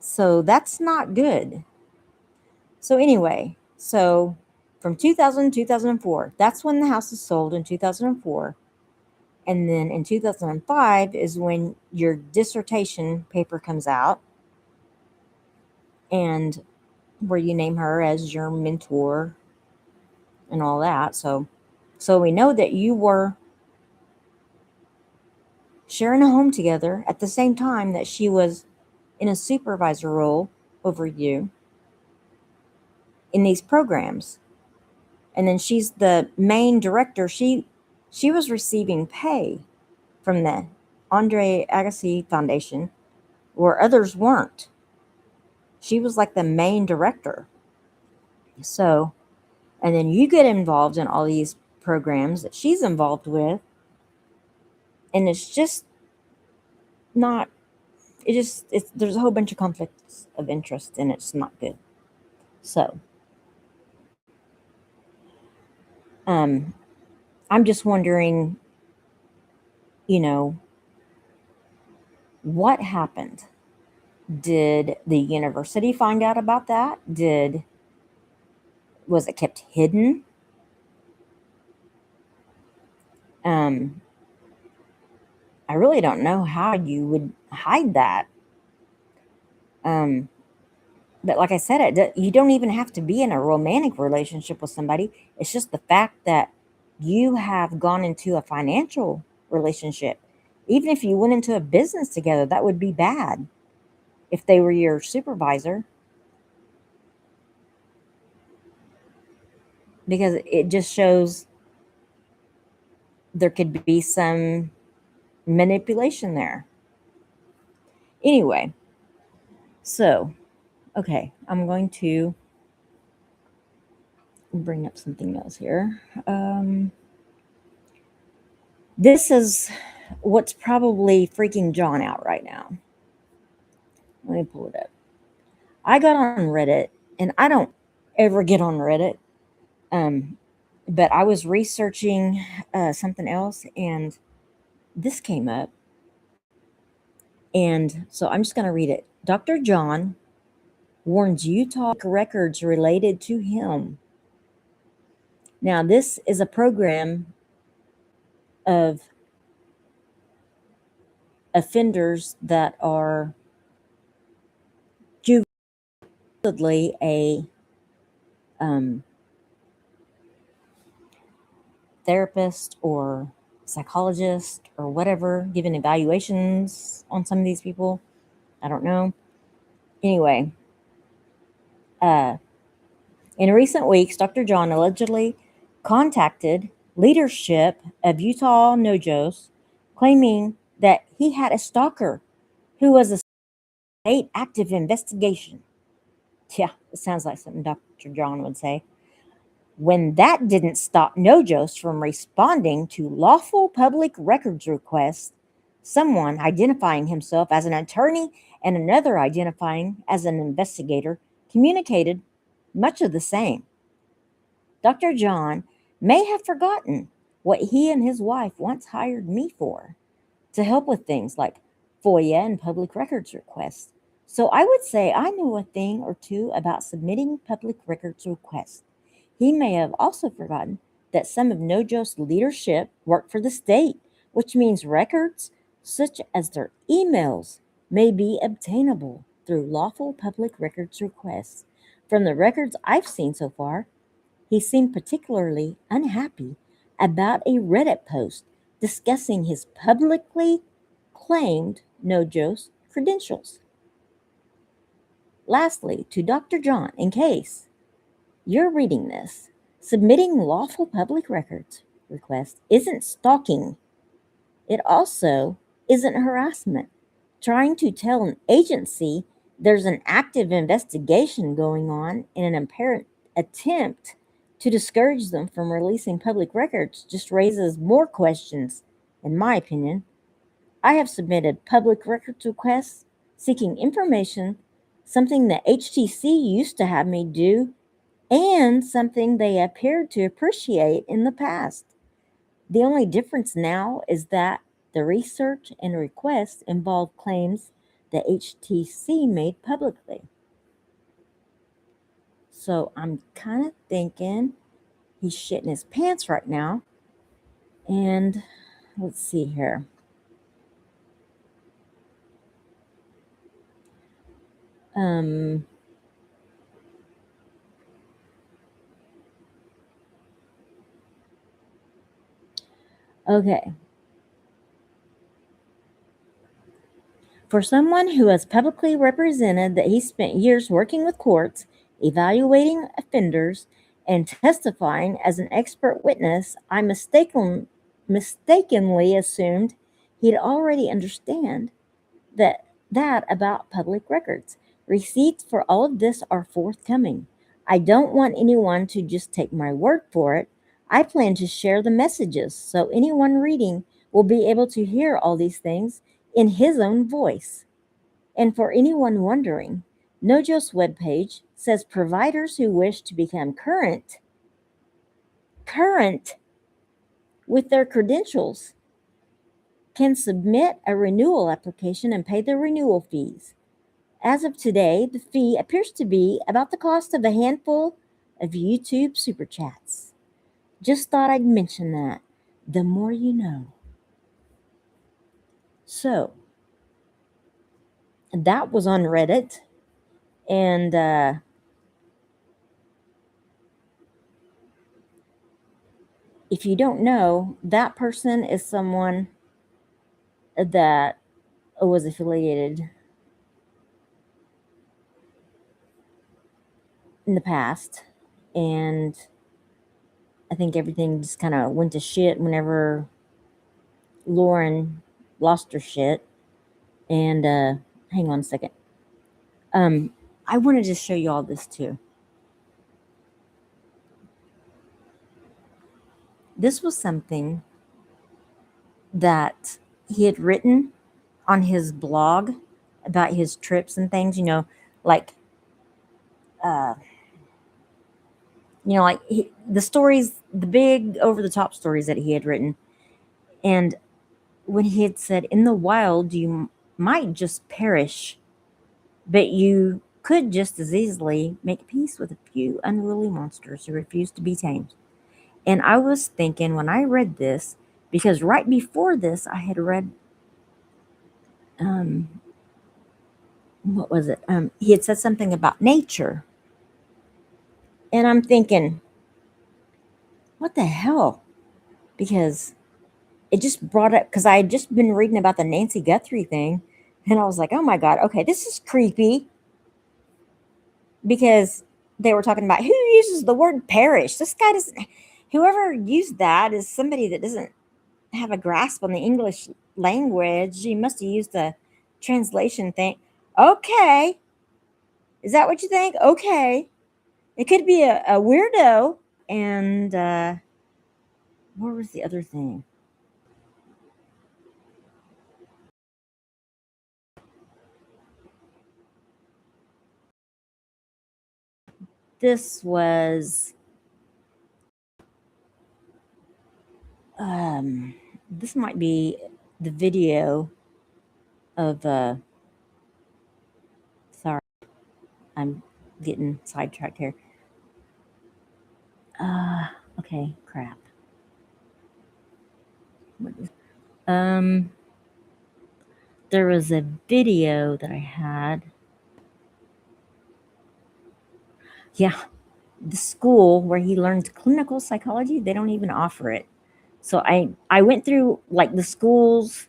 So that's not good. So anyway, so from 2000 to 2004, that's when the house is sold, in 2004. And then in 2005 is when your dissertation paper comes out, and where you name her as your mentor and all that. So we know that you were sharing a home together at the same time that she was in a supervisor role over you in these programs. And then she's the main director. She was receiving pay from the Andre Agassi Foundation, where others weren't. She was like the main director. So, and then you get involved in all these programs that she's involved with, And it's just not, there's a whole bunch of conflicts of interest and it's not good. So, um, I'm just wondering, you know, what happened? Did the university find out about that? Was it kept hidden? Um, I really don't know how you would hide that. Um, but like I said, you don't even have to be in a romantic relationship with somebody. It's just the fact that you have gone into a financial relationship. Even if you went into a business together, that would be bad if they were your supervisor, because it just shows there could be some manipulation there. Anyway, so, okay, I'm going to bring up something else here. This is what's probably freaking John out right now. Let me pull it up. I got on Reddit, and I don't ever get on Reddit, um, but I was researching something else, and this came up. And so I'm just going to read it. Dr. John warns Utah records related to him. Now, this is a program of offenders that are juvenilely a um, therapist or psychologist or whatever, giving evaluations on some of these people. I don't know. Anyway, uh, in recent weeks, Dr. John allegedly contacted leadership of Utah Nojos, claiming that he had a stalker who was a state active investigation. Yeah, it sounds like something Dr. John would say. When that didn't stop Nojos from responding to lawful public records requests, someone identifying himself as an attorney and another identifying as an investigator communicated much of the same. Dr. John may have forgotten what he and his wife once hired me for to help with things like FOIA and public records requests. So I would say I knew a thing or two about submitting public records requests. He may have also forgotten that some of Nojo's leadership work for the state, which means records such as their emails may be obtainable through lawful public records requests. From the records I've seen so far, he seemed particularly unhappy about a Reddit post discussing his publicly claimed Nojo's credentials. Lastly, to Dr. John, in case you're reading this, submitting lawful public records requests isn't stalking. It also isn't harassment. Trying to tell an agency there's an active investigation going on in an apparent attempt to discourage them from releasing public records just raises more questions, in my opinion. I have submitted public records requests seeking information, something the HTC used to have me do, and something they appeared to appreciate in the past. The only difference now is that the research and requests involve claims the HTC made publicly. So I'm kind of thinking he's shitting his pants right now. And let's see here. Um, okay. For someone who has publicly represented that he spent years working with courts, evaluating offenders, and testifying as an expert witness, I mistakenly assumed he'd already understand that about public records. Receipts for all of this are forthcoming. I don't want anyone to just take my word for it. I plan to share the messages so anyone reading will be able to hear all these things in his own voice. And for anyone wondering, Nojo's webpage says providers who wish to become current with their credentials can submit a renewal application and pay the renewal fees. As of today, the fee appears to be about the cost of a handful of YouTube super chats. Just thought I'd mention that. The more you know. So, that was on Reddit. And if you don't know, that person is someone that was affiliated in the past. And I think everything just kind of went to shit whenever Lauren lost her shit. And hang on a second. I wanted to show you all this too. This was something that he had written on his blog about his trips and things, like the stories, the big over the top stories that he had written. And when he had said, in the wild, you might just perish, but you could just as easily make peace with a few unruly monsters who refuse to be tamed. And I was thinking when I read this, because right before this, I had read, what was it? He had said something about nature. And I'm thinking, what the hell? Because it just brought up, because I had just been reading about the Nancy Guthrie thing. And I was like, oh my God, okay, this is creepy. Because they were talking about who uses the word perish. This guy doesn't, whoever used that is somebody that doesn't have a grasp on the English language. You must have used the translation thing. Okay. Is that what you think? Okay. It could be a weirdo. And what was the other thing? This was this might be the video of sorry, I'm getting sidetracked here. Okay, crap. Um, there was a video that I had. Yeah, the school where he learned clinical psychology, they don't even offer it. So I went through like the schools.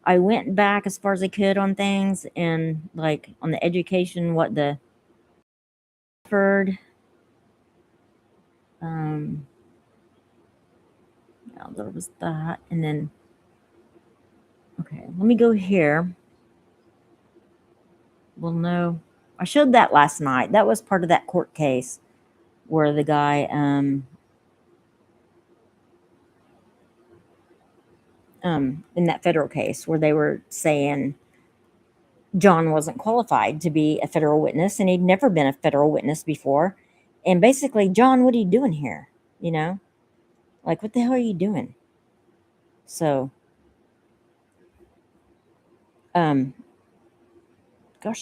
I went back as far as I could on things and like on the education, what the offered. Yeah, there was that, and then okay, let me go here. Well, no, I showed that last night. That was part of that court case where the guy in that federal case where they were saying John wasn't qualified to be a federal witness and he'd never been a federal witness before. And basically, John, what are you doing here? You know, like, what the hell are you doing? So, gosh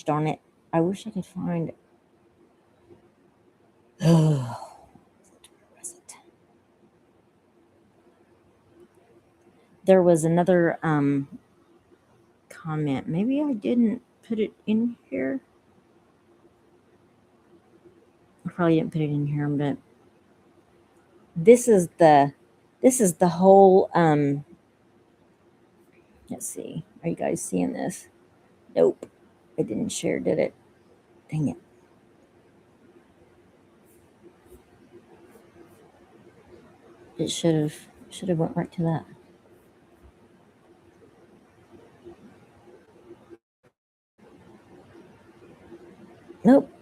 darn it. I wish I could find. Oh, where was it? There was another comment. Maybe I didn't put it in here. I probably didn't put it in here, but this is the whole let's see. Are you guys seeing this? Nope. It didn't share, did it? Dang it. It should have went right to that. Nope.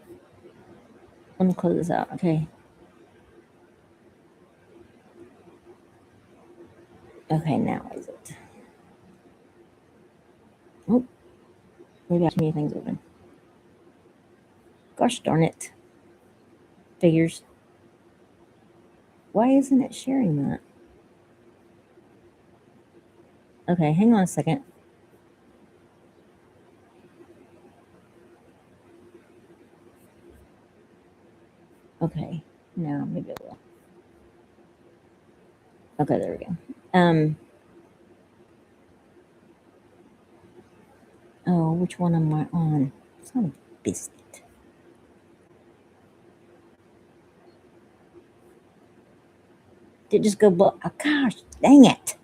Let me close this out. Okay. Okay, now is it? Oh, maybe I have too many things open. Gosh darn it. Figures. Why isn't it sharing that? Okay, hang on a second. Okay, now maybe it will. Okay, there we go. Oh, which one am I on? It's not a biscuit. Did it just go oh, gosh, dang it.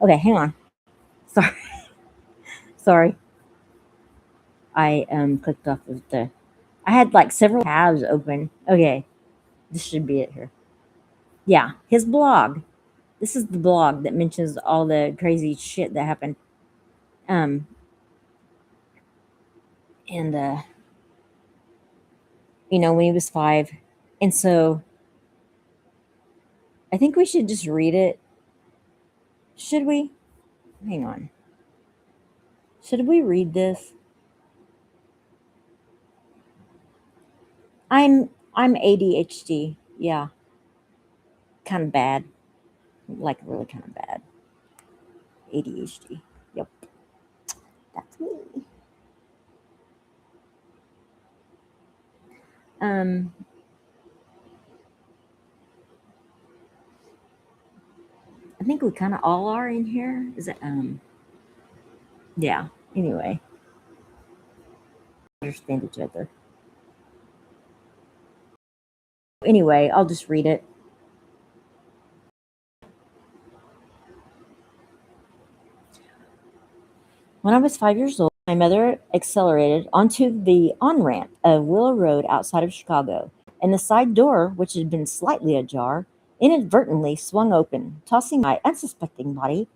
Okay, hang on. Sorry. Sorry. I clicked off of the I had like several tabs open. Okay, this should be it here. Yeah, his blog. This is the blog that mentions all the crazy shit that happened. Um, and when he was 5, and so I think we should just read it. Should we? Hang on. Should we read this? I'm ADHD. Yeah, kind of bad. Like really kind of bad. ADHD. Yep, that's me. Um, I think we kind of all are in here. Is it? Yeah. Anyway, understand each other. Anyway, I'll just read it. When I was 5 years old, my mother accelerated onto the on ramp of Willow Road outside of Chicago, and the side door, which had been slightly ajar, inadvertently swung open, tossing my unsuspecting body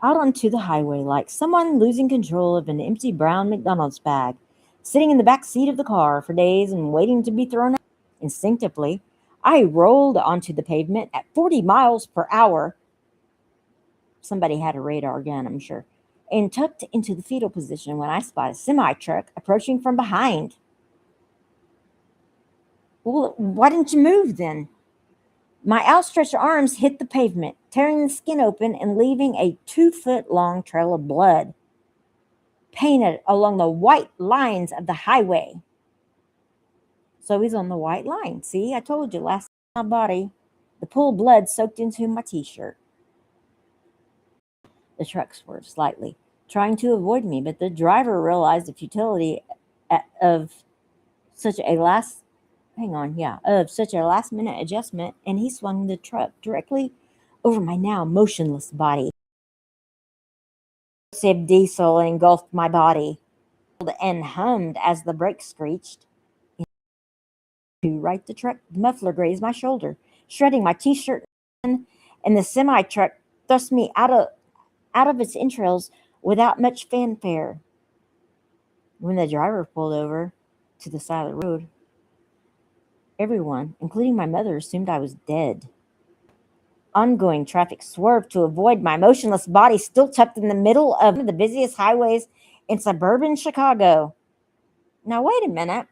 out onto the highway like someone losing control of an empty brown McDonald's bag, sitting in the back seat of the car for days and waiting to be thrown out. Instinctively, I rolled onto the pavement at 40 miles per hour. Somebody had a radar gun, I'm sure, and tucked into the fetal position when I spotted a semi truck approaching from behind. Well, why didn't you move then? My outstretched arms hit the pavement, tearing the skin open and leaving a 2 foot long trail of blood painted along the white lines of the highway. So he's on the white line. See, I told you last my body. The pool of blood soaked into my t shirt. The truck swerved slightly, trying to avoid me, but the driver realized the futility of such a last of such a last minute adjustment, and he swung the truck directly over my now motionless body. Explosive diesel engulfed my body and hummed as the brakes screeched. To right, the truck muffler grazed my shoulder, shredding my t-shirt, and the semi truck thrust me out of its entrails without much fanfare. When the driver pulled over to the side of the road, everyone, including my mother, assumed I was dead. Ongoing traffic swerved to avoid my motionless body still tucked in the middle of one of the busiest highways in suburban Chicago. Now, wait a minute.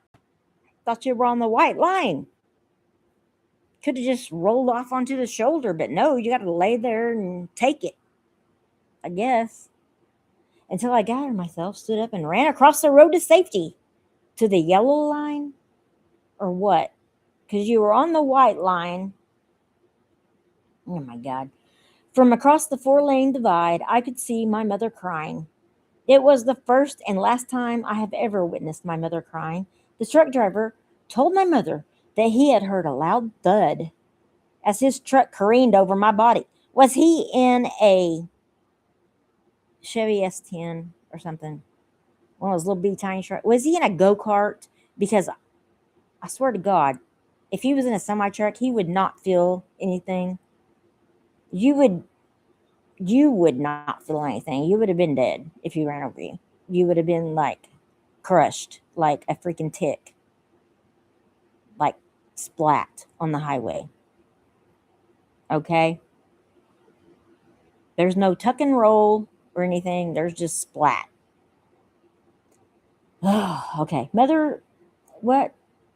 Thought you were on the white line. Could have just rolled off onto the shoulder, but no, you got to lay there and take it, I guess. Until I gathered myself, stood up, and ran across the road to safety. To the yellow line? Or what? Because you were on the white line. Oh my God. From across the 4-lane divide, I could see my mother crying. It was the first and last time I have ever witnessed my mother crying. The truck driver told my mother that he had heard a loud thud as his truck careened over my body. Was he in a Chevy S10 or something? One of those little bitty tiny trucks? Was he in a go-kart? Because I swear to God, if he was in a semi truck, he would not feel anything. You would not feel anything. You would have been dead if he ran over you. You would have been like crushed like a freaking tick, like splat on the highway. Okay? There's no tuck and roll or anything. There's just splat. Okay, mother, what?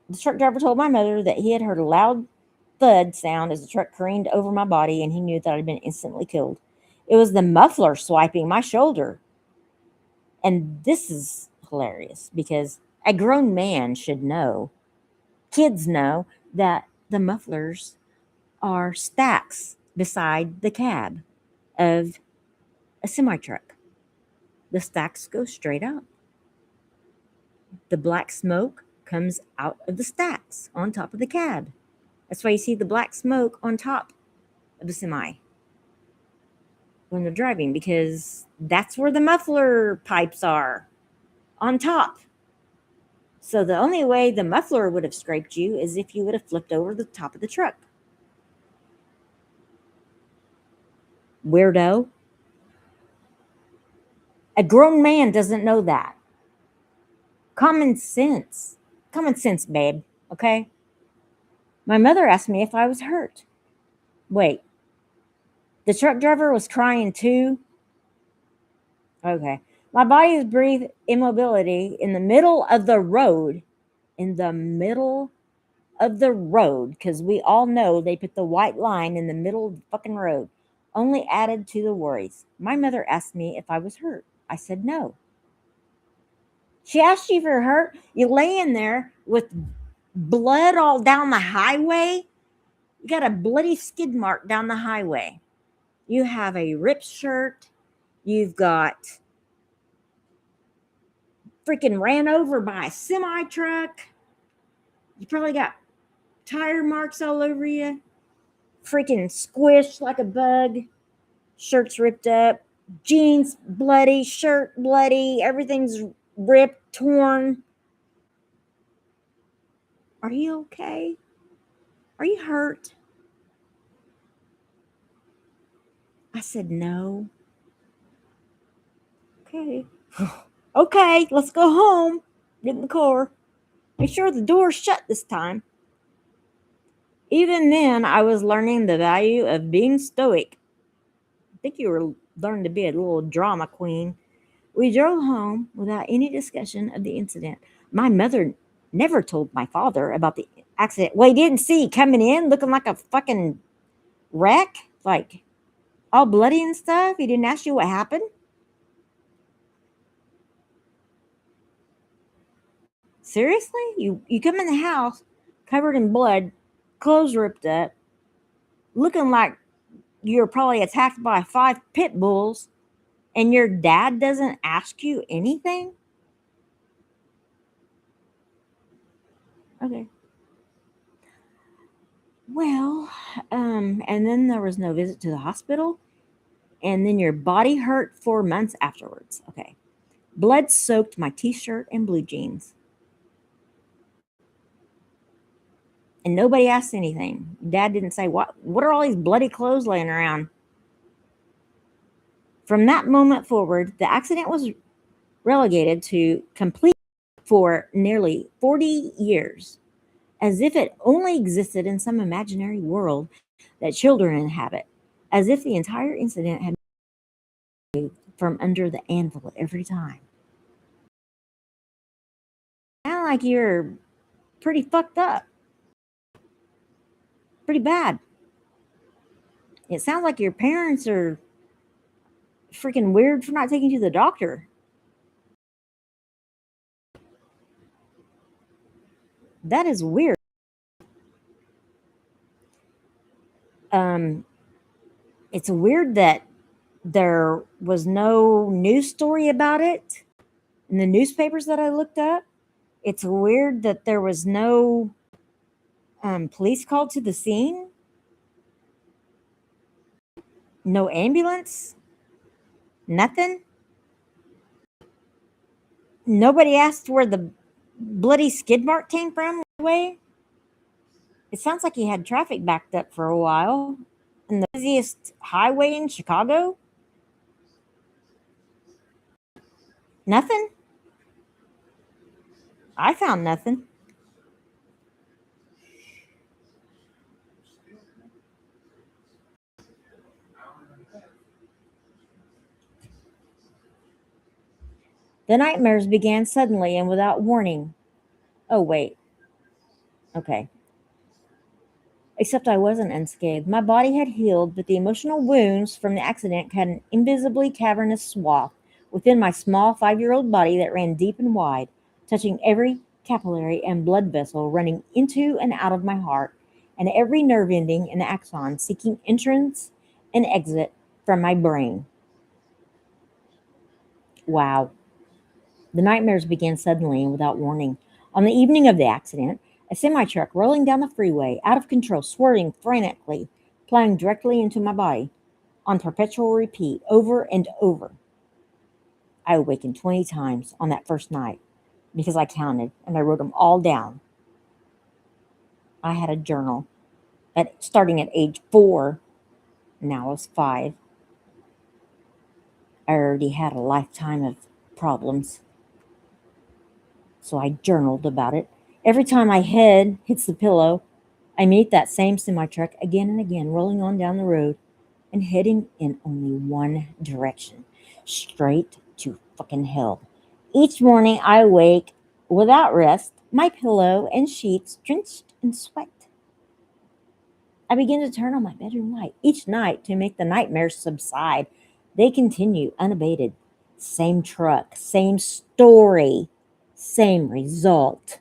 The truck driver told my mother that he had heard a loud thud sound as the truck careened over my body, and he knew that I'd been instantly killed. It was the muffler swiping my shoulder. And this is hilarious because a grown man should know, kids know, that the mufflers are stacks beside the cab of a semi truck. The stacks go straight up. The black smoke comes out of the stacks on top of the cab. That's why you see the black smoke on top of the semi when they're driving, because that's where the muffler pipes are, on top. So the only way the muffler would have scraped you is if you would have flipped over the top of the truck. Weirdo. A grown man doesn't know that. Common sense. Common sense, babe. Okay? My mother asked me if I was hurt. Wait, the truck driver was crying too? Okay. My body's brief immobility in the middle of the road. In the middle of the road, because we all know they put the white line in the middle of the fucking road, only added to the worries. My mother asked me if I was hurt. I said no. She asked you if you're hurt. You laying there with blood all down the highway. You got a bloody skid mark down the highway. You have a ripped shirt. You've got freaking ran over by a semi truck. You probably got tire marks all over you. Freaking squished like a bug. Shirt's ripped up. Jeans bloody. Shirt bloody. Everything's ripped, torn. Are you okay? Are you hurt? I said no. Okay. Okay, let's go home. Get in the car. Make sure the door's shut this time. Even then, I was learning the value of being stoic. I think you were learning to be a little drama queen. We drove home without any discussion of the incident. My mother never told my father about the accident. Well, he didn't see coming in looking like a fucking wreck, like all bloody and stuff. He didn't ask you what happened. Seriously? You come in the house covered in blood, clothes ripped up, looking like you're probably attacked by 5 pit bulls, and your dad doesn't ask you anything? Okay. Well, and then there was no visit to the hospital, and then your body hurt for months afterwards. Okay. Blood soaked my t shirt and blue jeans, and nobody asked anything. Dad didn't say, what are all these bloody clothes laying around? From that moment forward, the accident was relegated to complete for nearly 40 years, as if it only existed in some imaginary world that children inhabit, as if the entire incident had moved from under the anvil every time. Sound like you're pretty fucked up, pretty bad. It sounds like your parents are freaking weird for not taking you to the doctor. That is weird. Um, it's weird that there was no news story about it in the newspapers that I looked up. It's weird that there was no police called to the scene, no ambulance, nothing. Nobody asked where the bloody skid mark came from. Way it sounds like he had traffic backed up for a while in the busiest highway in Chicago. Nothing. I found nothing. The nightmares began suddenly and without warning. Oh, wait. Okay. Except I wasn't unscathed. My body had healed, but the emotional wounds from the accident had an invisibly cavernous swath within my small 5-year-old body that ran deep and wide, touching every capillary and blood vessel running into and out of my heart, and every nerve ending and axon seeking entrance and exit from my brain. Wow. The nightmares began suddenly and without warning. On the evening of the accident, a semi truck rolling down the freeway, out of control, swerving frantically, plowing directly into my body, on perpetual repeat, over and over. I awakened 20 times on that first night because I counted and I wrote them all down. I had a journal starting at age 4, now I was 5. I already had a lifetime of problems, so I journaled about it. Every time my head hits the pillow, I meet that same semi truck again and again, rolling on down the road and heading in only one direction, straight to fucking hell. Each morning I wake without rest, my pillow and sheets drenched in sweat. I begin to turn on my bedroom light each night to make the nightmares subside. They continue unabated. Same truck, same story, same result.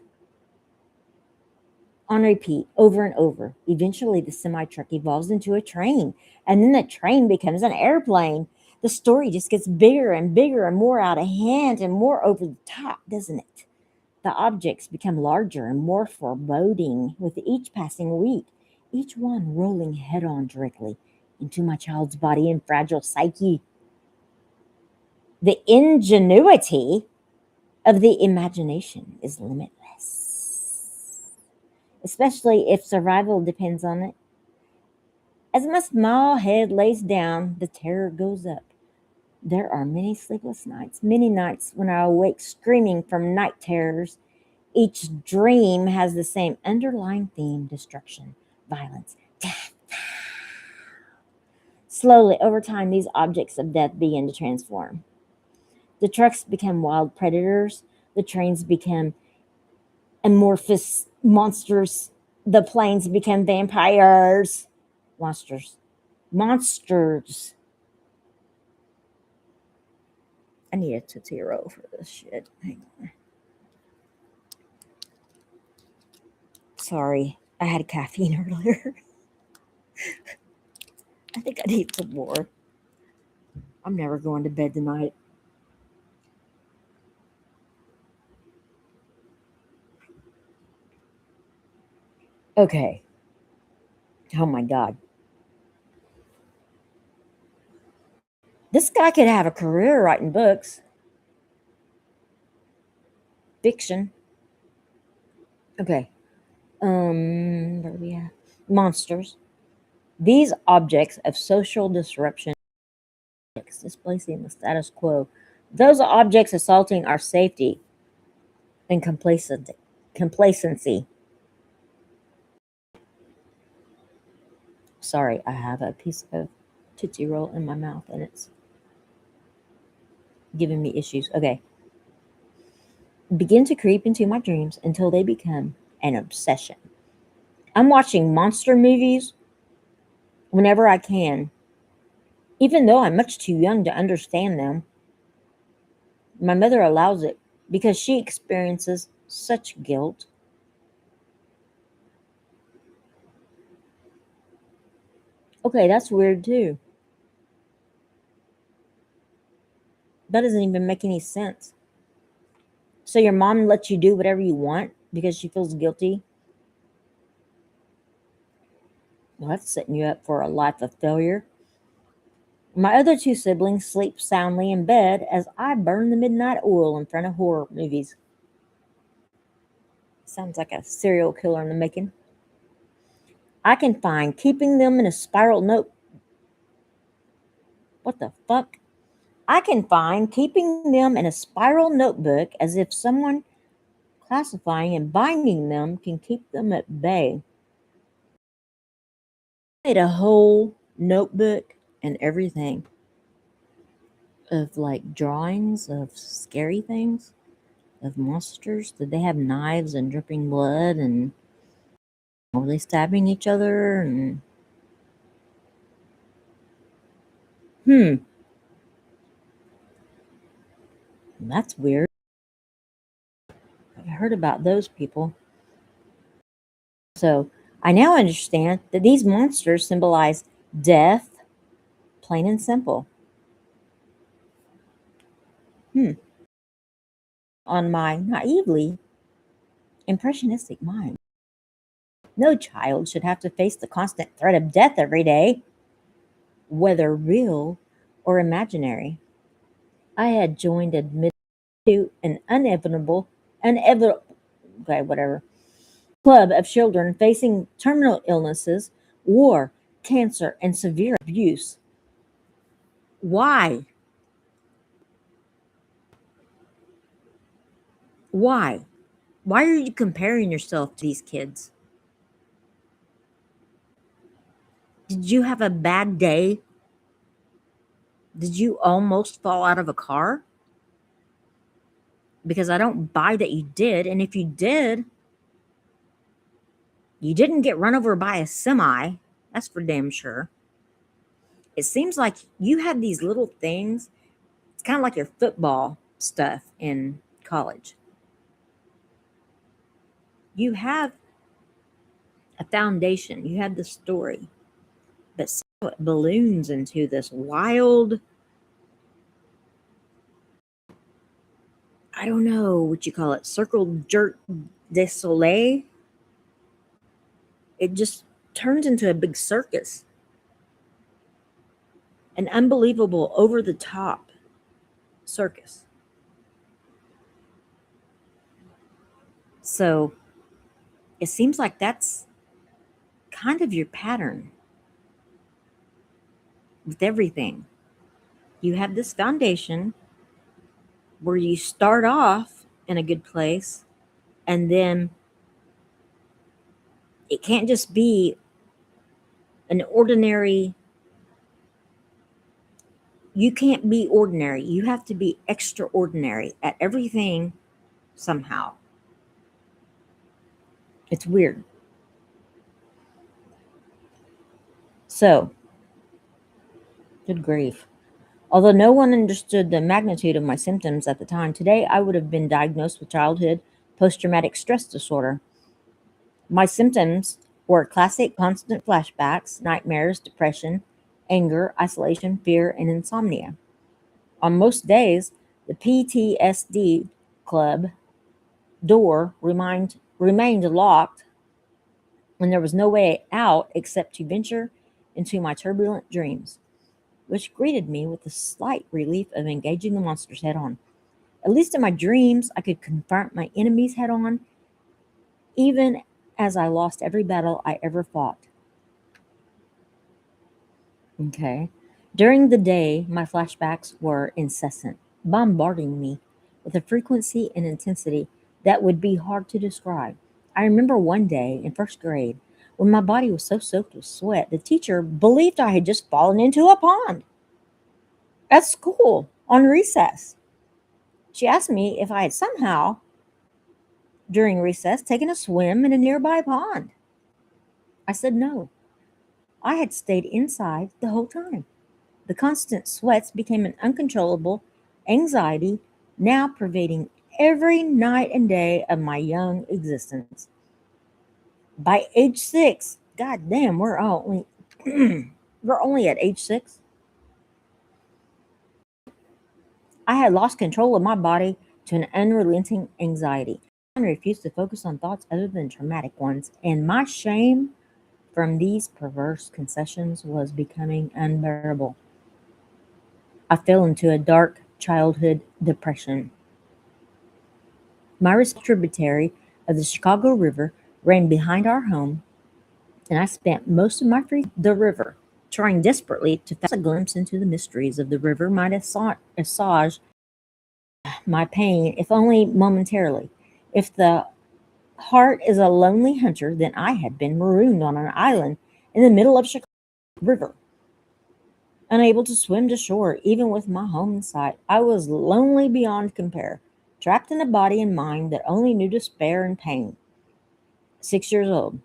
On repeat, over and over. Eventually, the semi truck evolves into a train, and then the train becomes an airplane. The story just gets bigger and bigger and more out of hand and more over the top, doesn't it? The objects become larger and more foreboding with each passing week, each one rolling head on directly into my child's body and fragile psyche. The ingenuity of the imagination is limitless, especially if survival depends on it. As my small head lays down, the terror goes up. There are many sleepless nights, many nights when I awake screaming from night terrors. Each dream has the same underlying theme: destruction, violence, death. Slowly, over time, these objects of death begin to transform. The trucks become wild predators, the trains become amorphous monsters, the planes become vampires. Monsters. Monsters. I need a Tootsie Roll for this shit. Hang on. Sorry, I had caffeine earlier. I think I need some more. I'm never going to bed tonight. Okay. Oh my God. This guy could have a career writing books, fiction. Okay. Where are we at? Monsters. These objects of social disruption displacing the status quo. Those objects assaulting our safety and complacency. Complacency. Sorry, I have a piece of Tootsie Roll in my mouth and it's giving me issues. Okay. Begin to creep into my dreams until they become an obsession. I'm watching monster movies whenever I can, even though I'm much too young to understand them. My mother allows it because she experiences such guilt. Okay, that's weird too. That doesn't even make any sense. So your mom lets you do whatever you want because she feels guilty? Well, that's setting you up for a life of failure. My other two siblings sleep soundly in bed as I burn the midnight oil in front of horror movies. Sounds like a serial killer in the making. I can find keeping them in a spiral note. What the fuck? I can find keeping them in a spiral notebook as if someone classifying and binding them can keep them at bay. I made a whole notebook and everything. of like drawings of scary things, of monsters? Did they have knives and dripping blood, and were they stabbing each other? And that's weird. I've heard about those people. So I now understand that these monsters symbolize death, plain and simple. On my naively impressionistic mind, no child should have to face the constant threat of death every day, whether real or imaginary. I had joined admitted to an inevitable, okay, whatever, club of children facing terminal illnesses, war, cancer, and severe abuse. Why? Why? Why are you comparing yourself to these kids? Did you have a bad day? Did you almost fall out of a car? Because I don't buy that you did. And if you did, you didn't get run over by a semi. That's for damn sure. It seems like you had these little things. It's kind of like your football stuff in college. You have a foundation, you have the story, but somehow it balloons into this wild, I don't know what you call it, circle jerk de soleil. It just turns into a big circus, an unbelievable, over the top circus. So it seems like that's kind of your pattern with everything. You have this foundation where you start off in a good place, and then it can't just be an ordinary, you can't be ordinary. You have to be extraordinary at everything somehow. It's weird. So, good grief. Although no one understood the magnitude of my symptoms at the time, today I would have been diagnosed with childhood post traumatic stress disorder. My symptoms were classic constant flashbacks, nightmares, depression, anger, isolation, fear, and insomnia. On most days, the PTSD club door remained locked, and there was no way out except to venture into my turbulent dreams, which greeted me with the slight relief of engaging the monsters head on. At least in my dreams, I could confront my enemies head on, even as I lost every battle I ever fought. Okay. During the day, my flashbacks were incessant, bombarding me with a frequency and intensity that would be hard to describe. I remember one day in first grade when my body was so soaked with sweat, the teacher believed I had just fallen into a pond at school on recess. She asked me if I had somehow, during recess, taken a swim in a nearby pond. I said no. I had stayed inside the whole time. The constant sweats became an uncontrollable anxiety, now pervading every night and day of my young existence. By age 6, god damn, we're only we're only at age 6. I had lost control of my body to an unrelenting anxiety. I refused to focus on thoughts other than traumatic ones, and my shame from these perverse concessions was becoming unbearable. I fell into a dark childhood depression. My tributary of the Chicago River ran behind our home, and I spent most of my free the river, trying desperately to catch a glimpse into the mysteries of the river might assuage my pain, if only momentarily. If the heart is a lonely hunter, then I had been marooned on an island in the middle of Chicago River. unable to swim to shore, even with my home in sight. I was lonely beyond compare, trapped in a body and mind that only knew despair and pain. 6 years old,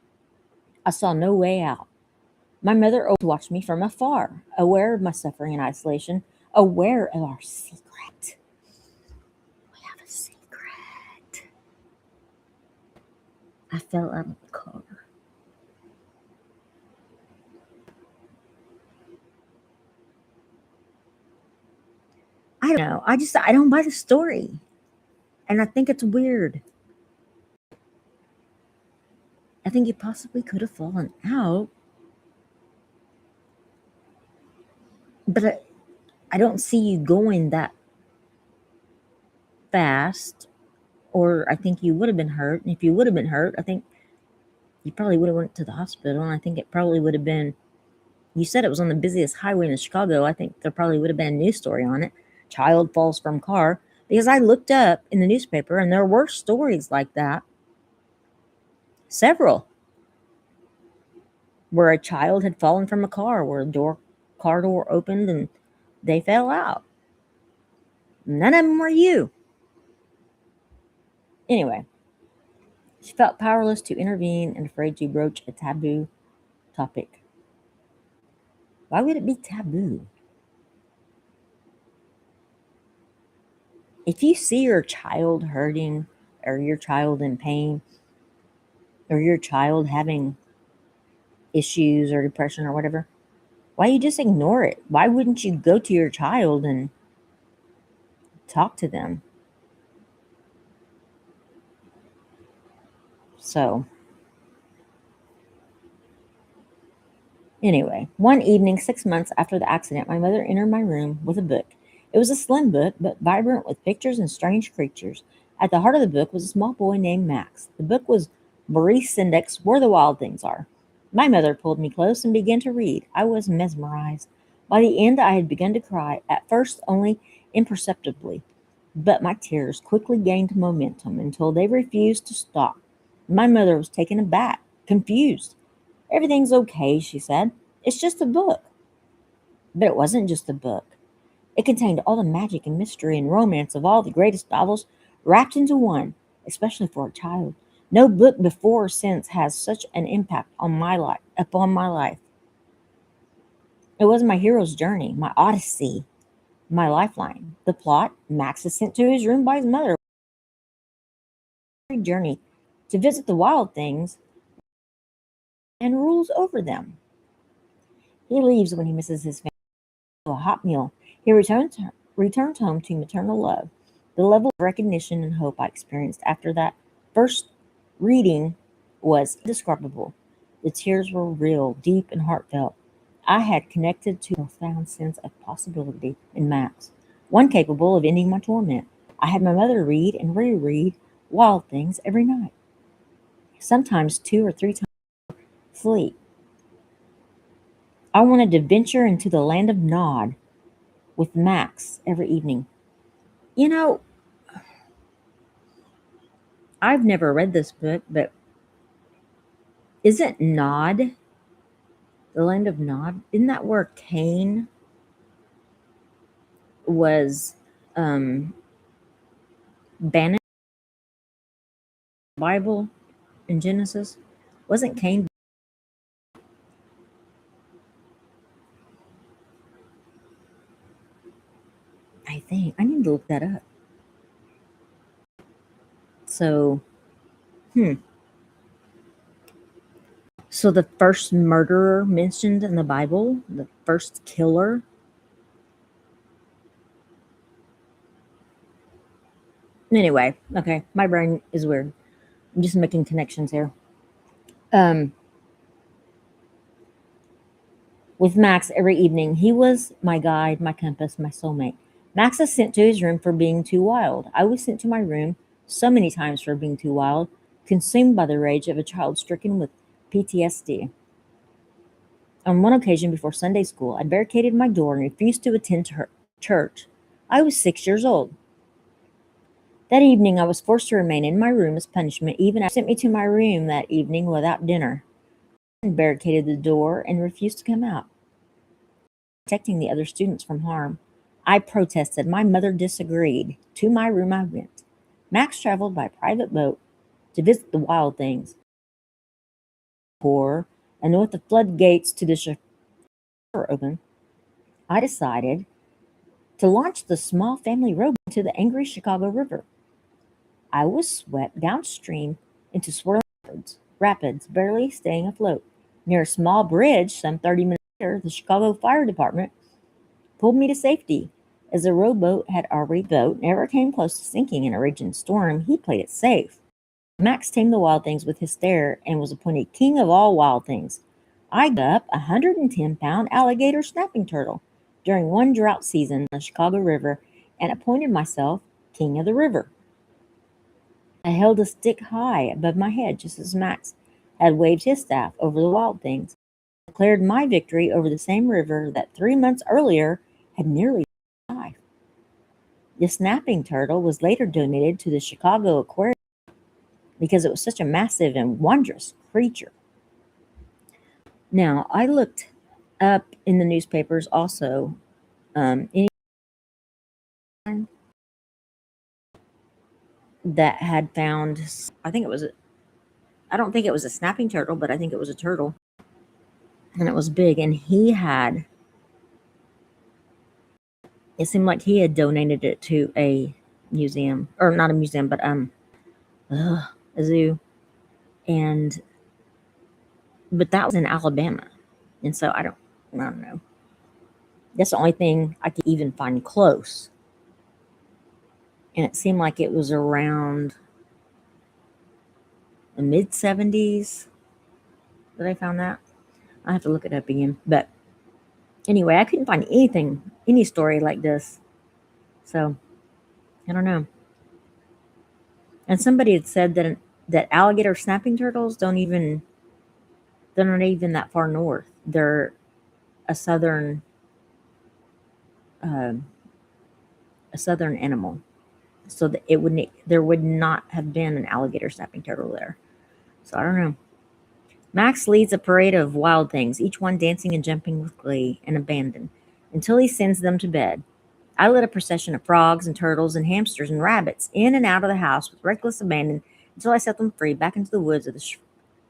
I saw no way out. My mother always watched me from afar, aware of my suffering and isolation, aware of our secret. We have a secret. I fell out of the car. I don't know. I don't buy the story. And I think it's weird. I think you possibly could have fallen out, but I don't see you going that fast, or I think you would have been hurt. And if you would have been hurt, I think you probably would have went to the hospital. And I think it probably would have been. You said it was on the busiest highway in Chicago. I think there probably would have been a news story on it. Child falls from car. Because I looked up in the newspaper and there were stories like that. Several. Where a child had fallen from a car, where car door opened and they fell out. None of them were you. Anyway, she felt powerless to intervene and afraid to broach a taboo topic. Why would it be taboo? If you see your child hurting, or your child in pain, or your child having issues or depression or whatever, why you just ignore it? Why wouldn't you go to your child and talk to them? So, anyway, one evening, 6 months after the accident, my mother entered my room with a book. It was a slim book, but vibrant with pictures and strange creatures. At the heart of the book was a small boy named Max. The book was Maurice Sendak, Where the Wild Things Are. My mother pulled me close and began to read. I was mesmerized. By the end, I had begun to cry, at first only imperceptibly, but my tears quickly gained momentum until they refused to stop. My mother was taken aback, confused. Everything's okay, she said. It's just a book. But it wasn't just a book. It contained all the magic and mystery and romance of all the greatest novels wrapped into one, especially for a child. No book before or since has such an impact on my life upon my life. It was my hero's journey, my odyssey, my lifeline. The plot, Max is sent to his room by his mother. Journey to visit the wild things and rules over them. He leaves when he misses his family. A hot meal. He returns home to maternal love. The level of recognition and hope I experienced after that first reading was indescribable. The tears were real, deep, and heartfelt. I had connected to a profound sense of possibility in Max, one capable of ending my torment. I had my mother read and reread Wild Things every night, sometimes 2 or 3 times sleep. I wanted to venture into the land of Nod with Max every evening. You know, I've never read this book, but isn't Nod the land of Nod? Isn't that where Cain was banished in the Bible in Genesis? Wasn't Cain? I think I need to look that up. So, hmm. So the first murderer mentioned in the Bible, the first killer. Anyway, okay, my brain is weird. I'm just making connections here. Um, with Max every evening, he was my guide, my compass, my soulmate. Max is sent to his room for being too wild. I was sent to my room so many times for being too wild, consumed by the rage of a child stricken with PTSD. On one occasion before Sunday school, I barricaded my door and refused to attend church. I was 6 years old. That evening, I was forced to remain in my room as punishment, even after they sent me to my room that evening without dinner. I barricaded the door and refused to come out. protecting the other students from harm. I protested. My mother disagreed. To my room I went. Max traveled by private boat to visit the wild things. Poor, and with the floodgates to the shore open, I decided to launch the small family rowboat into the angry Chicago River. I was swept downstream into swirling rapids, barely staying afloat. Near a small bridge, some 30 minutes later, the Chicago Fire Department pulled me to safety. As the rowboat had already boat never came close to sinking in a raging storm, he played it safe. Max tamed the wild things with his stare and was appointed king of all wild things. I got up a 110-pound alligator snapping turtle during one drought season in the Chicago River and appointed myself king of the river. I held a stick high above my head just as Max had waved his staff over the wild things. I declared my victory over the same river that 3 months earlier had nearly died. The snapping turtle was later donated to the Chicago Aquarium because it was such a massive and wondrous creature. Now, I looked up in the newspapers also anyone that had found, I think it was, I don't think it was a snapping turtle, but I think it was a turtle. And it was big. And it seemed like he had donated it to a museum, or not a museum, but a zoo. But that was in Alabama. And so I don't know. That's the only thing I could even find close. And it seemed like it was around the mid-70s that I found that. I have to look it up again. But anyway, I couldn't find any story like this. So, I don't know. And somebody had said that alligator snapping turtles they're not even that far north. They're a southern uh, a southern animal. So that there would not have been an alligator snapping turtle there. So I don't know. Max leads a parade of wild things, each one dancing and jumping with glee and abandon, until he sends them to bed. I led a procession of frogs and turtles and hamsters and rabbits in and out of the house with reckless abandon until I set them free back into the woods of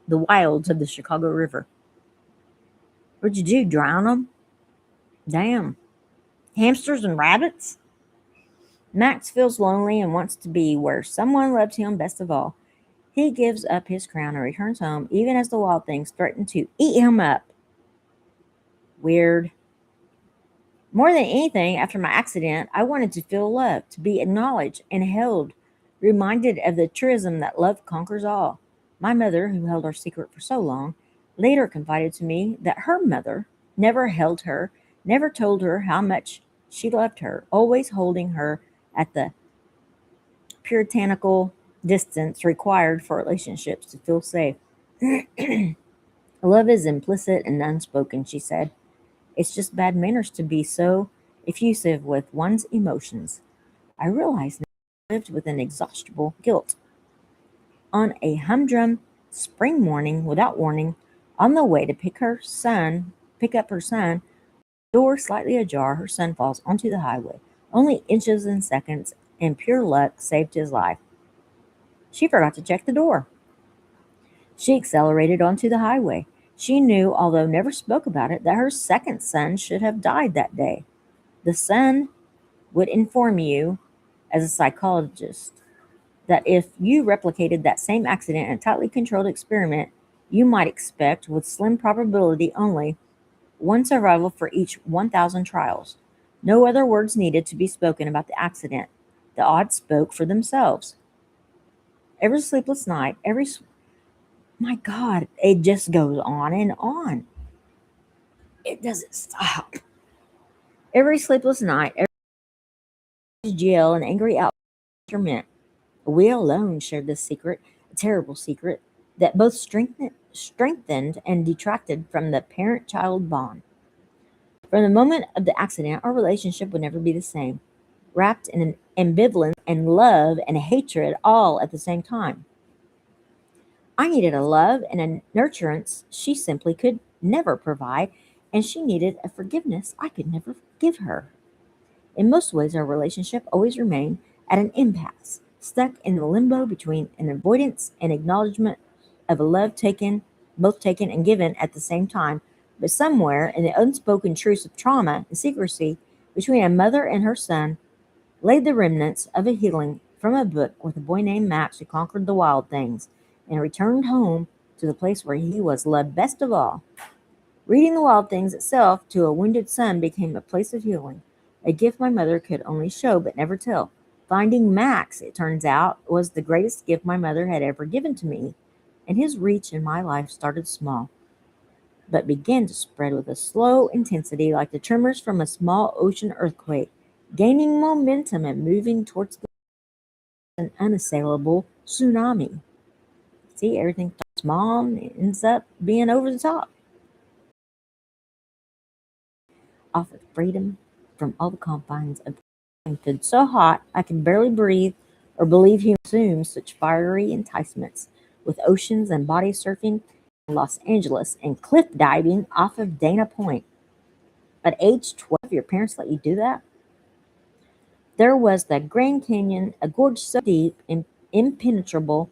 the wilds of the Chicago River. What'd you do, drown them? Damn. Hamsters and rabbits? Max feels lonely and wants to be where someone loves him best of all. He gives up his crown and returns home, even as the wild things threaten to eat him up. Weird. More than anything, after my accident, I wanted to feel loved, to be acknowledged and held, reminded of the truism that love conquers all. My mother, who held our secret for so long, later confided to me that her mother never held her, never told her how much she loved her, always holding her at the puritanical distance required for relationships to feel safe. Love is implicit and unspoken, she said. It's just bad manners to be so effusive with one's emotions. I realized now I lived with an exhaustible guilt. On a humdrum spring morning, without warning, on the way to pick up her son, door slightly ajar, her son falls onto the highway. Only inches and seconds, and pure luck saved his life. She forgot to check the door. She accelerated onto the highway. She knew, although never spoke about it, that her second son should have died that day. The son would inform you, as a psychologist, that if you replicated that same accident in a tightly controlled experiment, you might expect, with slim probability only, one survival for each 1,000 trials. No other words needed to be spoken about the accident. The odds spoke for themselves. Every sleepless night, my God, it just goes on and on. It doesn't stop. Every sleepless night, every jail and angry outcry. We alone shared this secret, a terrible secret, that both strengthened and detracted from the parent-child bond. From the moment of the accident, our relationship would never be the same, wrapped in an ambivalence and love and hatred all at the same time. I needed a love and a nurturance she simply could never provide, and she needed a forgiveness I could never give her. In most ways, our relationship always remained at an impasse, stuck in the limbo between an avoidance and acknowledgement of a love taken, both taken and given at the same time, but somewhere in the unspoken truce of trauma and secrecy between a mother and her son lay the remnants of a healing from a book with a boy named Max who conquered the wild things and returned home to the place where he was loved best of all. Reading the wild things itself to a wounded son became a place of healing, a gift my mother could only show but never tell. Finding Max, it turns out, was the greatest gift my mother had ever given to me, and his reach in my life started small, but began to spread with a slow intensity like the tremors from a small ocean earthquake, gaining momentum and moving towards an unassailable tsunami. See, everything starts small and ends up being over the top. Offered freedom from all the confines of stood so hot I can barely breathe or believe he assumes such fiery enticements with oceans and body surfing in Los Angeles and cliff diving off of Dana Point. At age 12, your parents let you do that? There was the Grand Canyon, a gorge so deep and impenetrable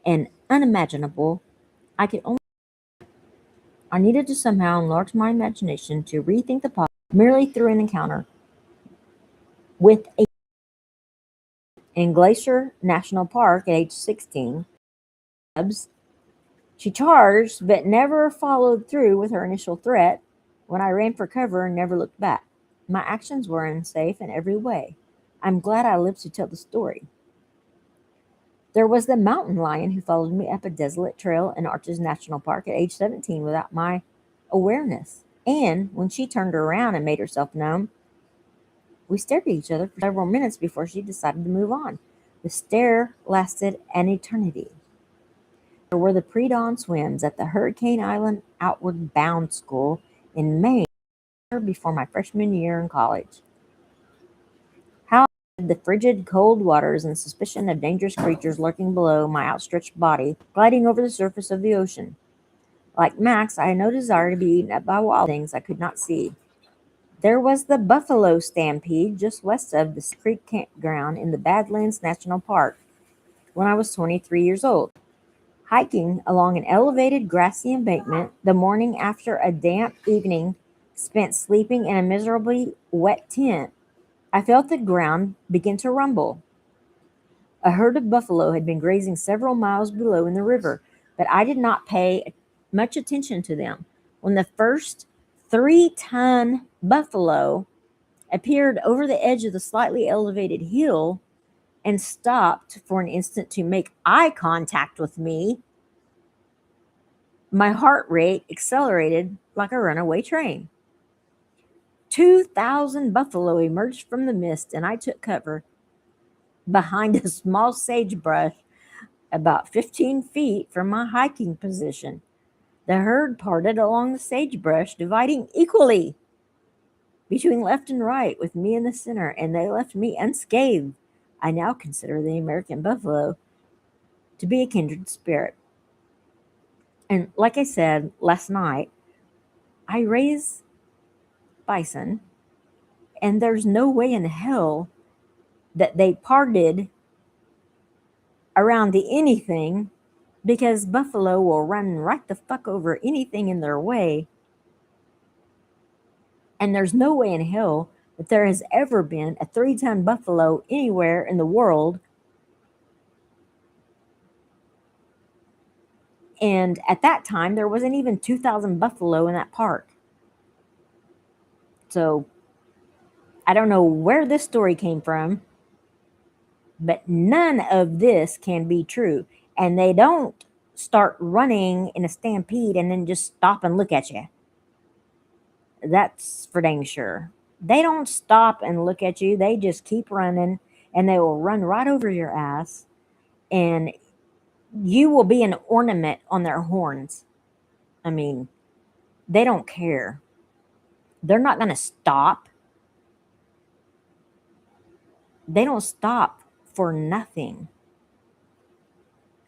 and unimaginable I could only I needed to somehow enlarge my imagination to rethink the possible merely through an encounter with a in Glacier National Park at age 16. She charged but never followed through with her initial threat when I ran for cover and never looked back. My actions were unsafe in every way. I'm glad I lived to tell the story. There was the mountain lion who followed me up a desolate trail in Arches National Park at age 17 without my awareness. And when she turned around and made herself known, we stared at each other for several minutes before she decided to move on. The stare lasted an eternity. There were the pre-dawn swims at the Hurricane Island Outward Bound School in Maine before my freshman year in college. How the frigid cold waters and suspicion of dangerous creatures lurking below my outstretched body, gliding over the surface of the ocean. Like Max, I had no desire to be eaten up by wild things I could not see. There was the buffalo stampede just west of the Creek campground in the Badlands National Park when I was 23 years old. Hiking along an elevated grassy embankment the morning after a damp evening spent sleeping in a miserably wet tent, I felt the ground begin to rumble. A herd of buffalo had been grazing several miles below in the river, but I did not pay much attention to them. When the first 3-ton buffalo appeared over the edge of the slightly elevated hill and stopped for an instant to make eye contact with me, my heart rate accelerated like a runaway train. 2,000 buffalo emerged from the mist, and I took cover behind a small sagebrush about 15 feet from my hiking position. The herd parted along the sagebrush, dividing equally between left and right, with me in the center, and they left me unscathed. I now consider the American buffalo to be a kindred spirit. And like I said last night, I raise bison, and there's no way in hell that they parted around the anything, because buffalo will run right the fuck over anything in their way. And there's no way in hell that there has ever been a 3-ton buffalo anywhere in the world. And at that time, there wasn't even 2,000 buffalo in that park. So I don't know where this story came from, but none of this can be true. And they don't start running in a stampede and then just stop and look at you. That's for dang sure. They don't stop and look at you. They just keep running, and they will run right over your ass, and you will be an ornament on their horns. I mean, they don't care. They're not going to stop. They don't stop for nothing.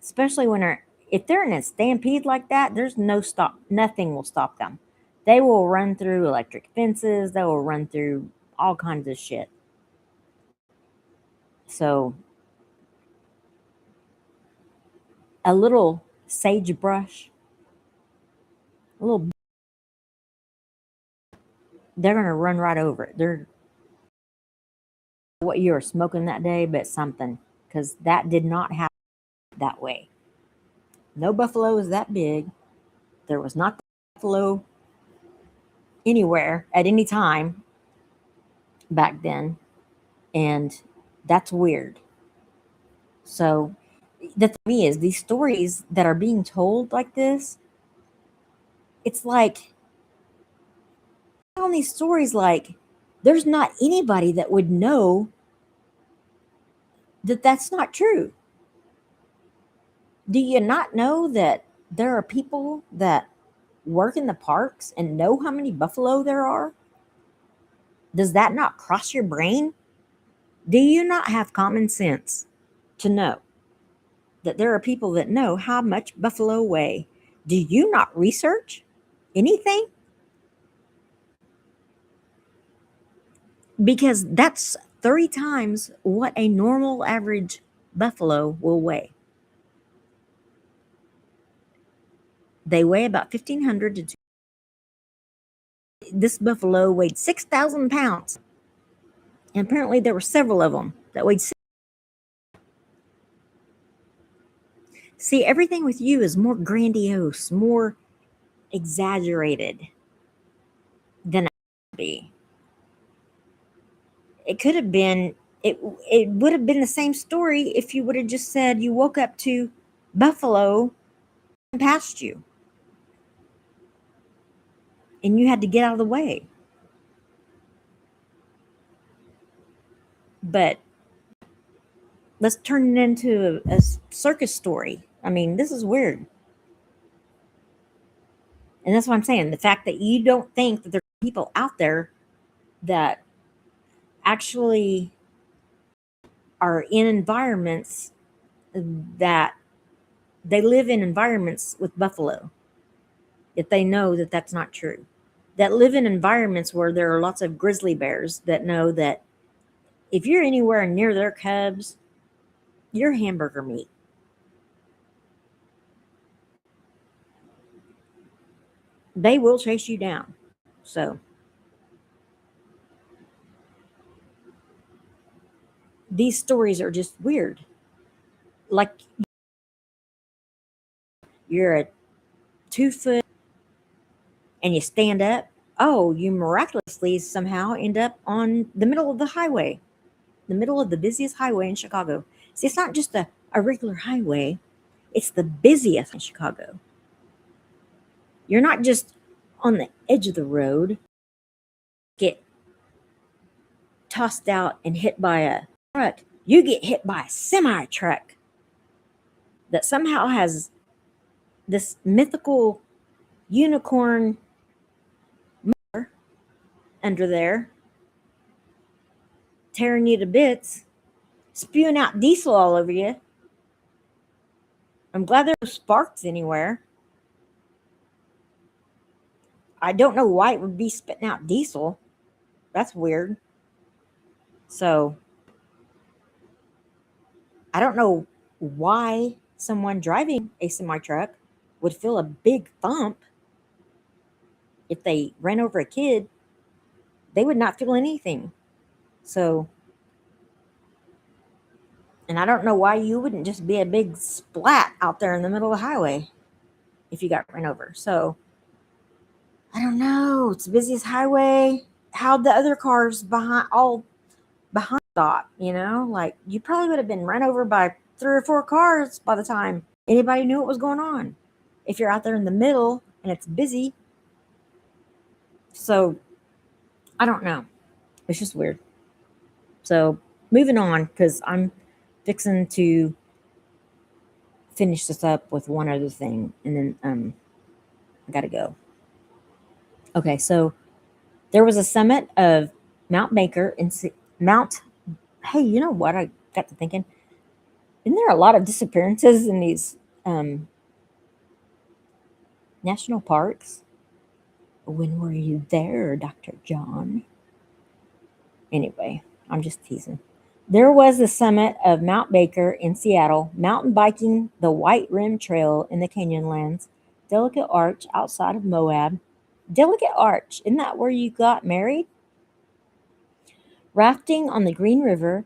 Especially when if they're in a stampede like that, there's no stop. Nothing will stop them. They will run through electric fences, they will run through all kinds of shit. So, a little sagebrush, a little, they're going to run right over it. They're what you were smoking that day, but something, because that did not happen that way. No buffalo is that big. There was not buffalo anywhere at any time back then, and that's weird. So the thing is, these stories that are being told like this, it's like on these stories, like there's not anybody that would know that that's not true. Do you not know that there are people that work in the parks and know how many buffalo there are? Does that not cross your brain? Do you not have common sense to know that there are people that know how much buffalo weigh? Do you not research anything? Because that's 30 times what a normal average buffalo will weigh. They weigh about 1,500 to 2. This buffalo weighed 6,000 pounds. And apparently there were several of them that weighed. See, everything with you is more grandiose, more exaggerated than it would be. It could have been, it would have been the same story if you would have just said you woke up to buffalo past you and you had to get out of the way. But let's turn it into a circus story. I mean, this is weird. And that's what I'm saying. The fact that you don't think that there are people out there that actually are in environments that they live in environments with buffalo, yet they know that that's not true. That live in environments where there are lots of grizzly bears that know that if you're anywhere near their cubs, you're hamburger meat. They will chase you down. So these stories are just weird. Like you're a 2 foot and you stand up. Oh, you miraculously somehow end up on the middle of the highway, the middle of the busiest highway in Chicago. See, it's not just a regular highway, it's the busiest in Chicago. You're not just on the edge of the road, get tossed out and hit by a truck. You get hit by a semi truck that somehow has this mythical unicorn motor under there, tearing you to bits, spewing out diesel all over you. I'm glad there were sparks anywhere. I don't know why it would be spitting out diesel. That's weird. So I don't know why someone driving a semi truck would feel a big thump. If they ran over a kid, they would not feel anything. So, and I don't know why you wouldn't just be a big splat out there in the middle of the highway if you got run over. So, I don't know. It's the busiest highway. How'd the other cars behind stop? Like you probably would have been run over by 3 or 4 cars by the time anybody knew what was going on. If you're out there in the middle and it's busy. So, I don't know. It's just weird. So, moving on, because I'm fixing to finish this up with one other thing, and then I gotta go. Okay, so there was a summit of Mount Baker in Mount. Hey, you know what? I got to thinking. Isn't there a lot of disappearances in these national parks? When were you there, Dr. John? Anyway, I'm just teasing. There was the summit of Mount Baker in Seattle, mountain biking the White Rim Trail in the Canyonlands, Delicate Arch outside of Moab. Delicate Arch, isn't that where you got married? Rafting on the Green River,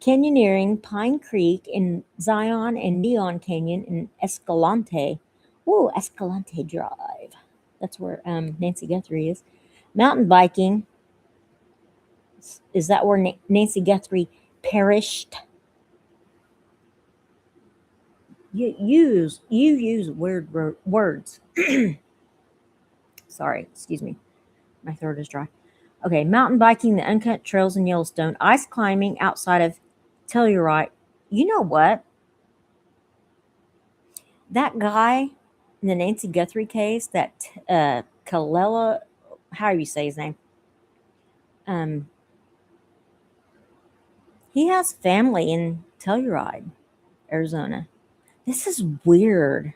canyoneering Pine Creek in Zion and Neon Canyon in Escalante. Ooh, Escalante Drive. That's where Nancy Guthrie is. Mountain biking. Is that where Nancy Guthrie perished? You use weird words. Sorry, excuse me. My throat is dry. Okay, mountain biking the uncut trails in Yellowstone, ice climbing outside of Telluride. You know what? That guy in the Nancy Guthrie case, that Kalela, how do you say his name? Um, he has family in Telluride, Arizona. This is weird.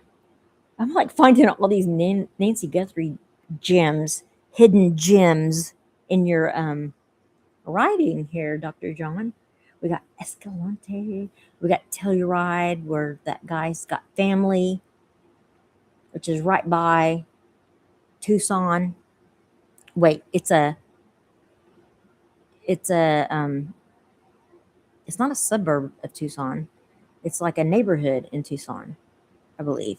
I'm like finding all these Nancy Guthrie gems, hidden gems in your writing here, Dr. John. We got Escalante, we got Telluride, where that guy's got family, which is right by Tucson. Wait, it's a it's not a suburb of Tucson. It's like a neighborhood in Tucson, I believe.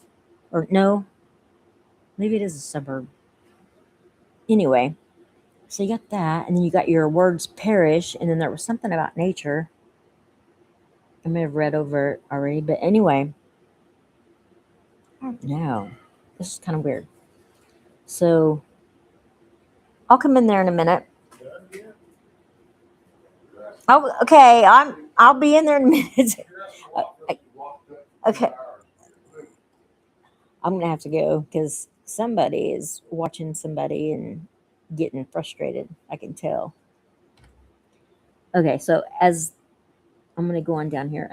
Or no, maybe it is a suburb. Anyway, so you got that, and then you got your words perish, and then there was something about nature. I may have read over it already, but anyway, I don't know. This is kind of weird. So I'll come in there in a minute. Oh, okay. I'll be in there in a minute. Okay, I'm gonna have to go because somebody is watching somebody and getting frustrated. I can tell. Okay, so as I'm gonna go on down here.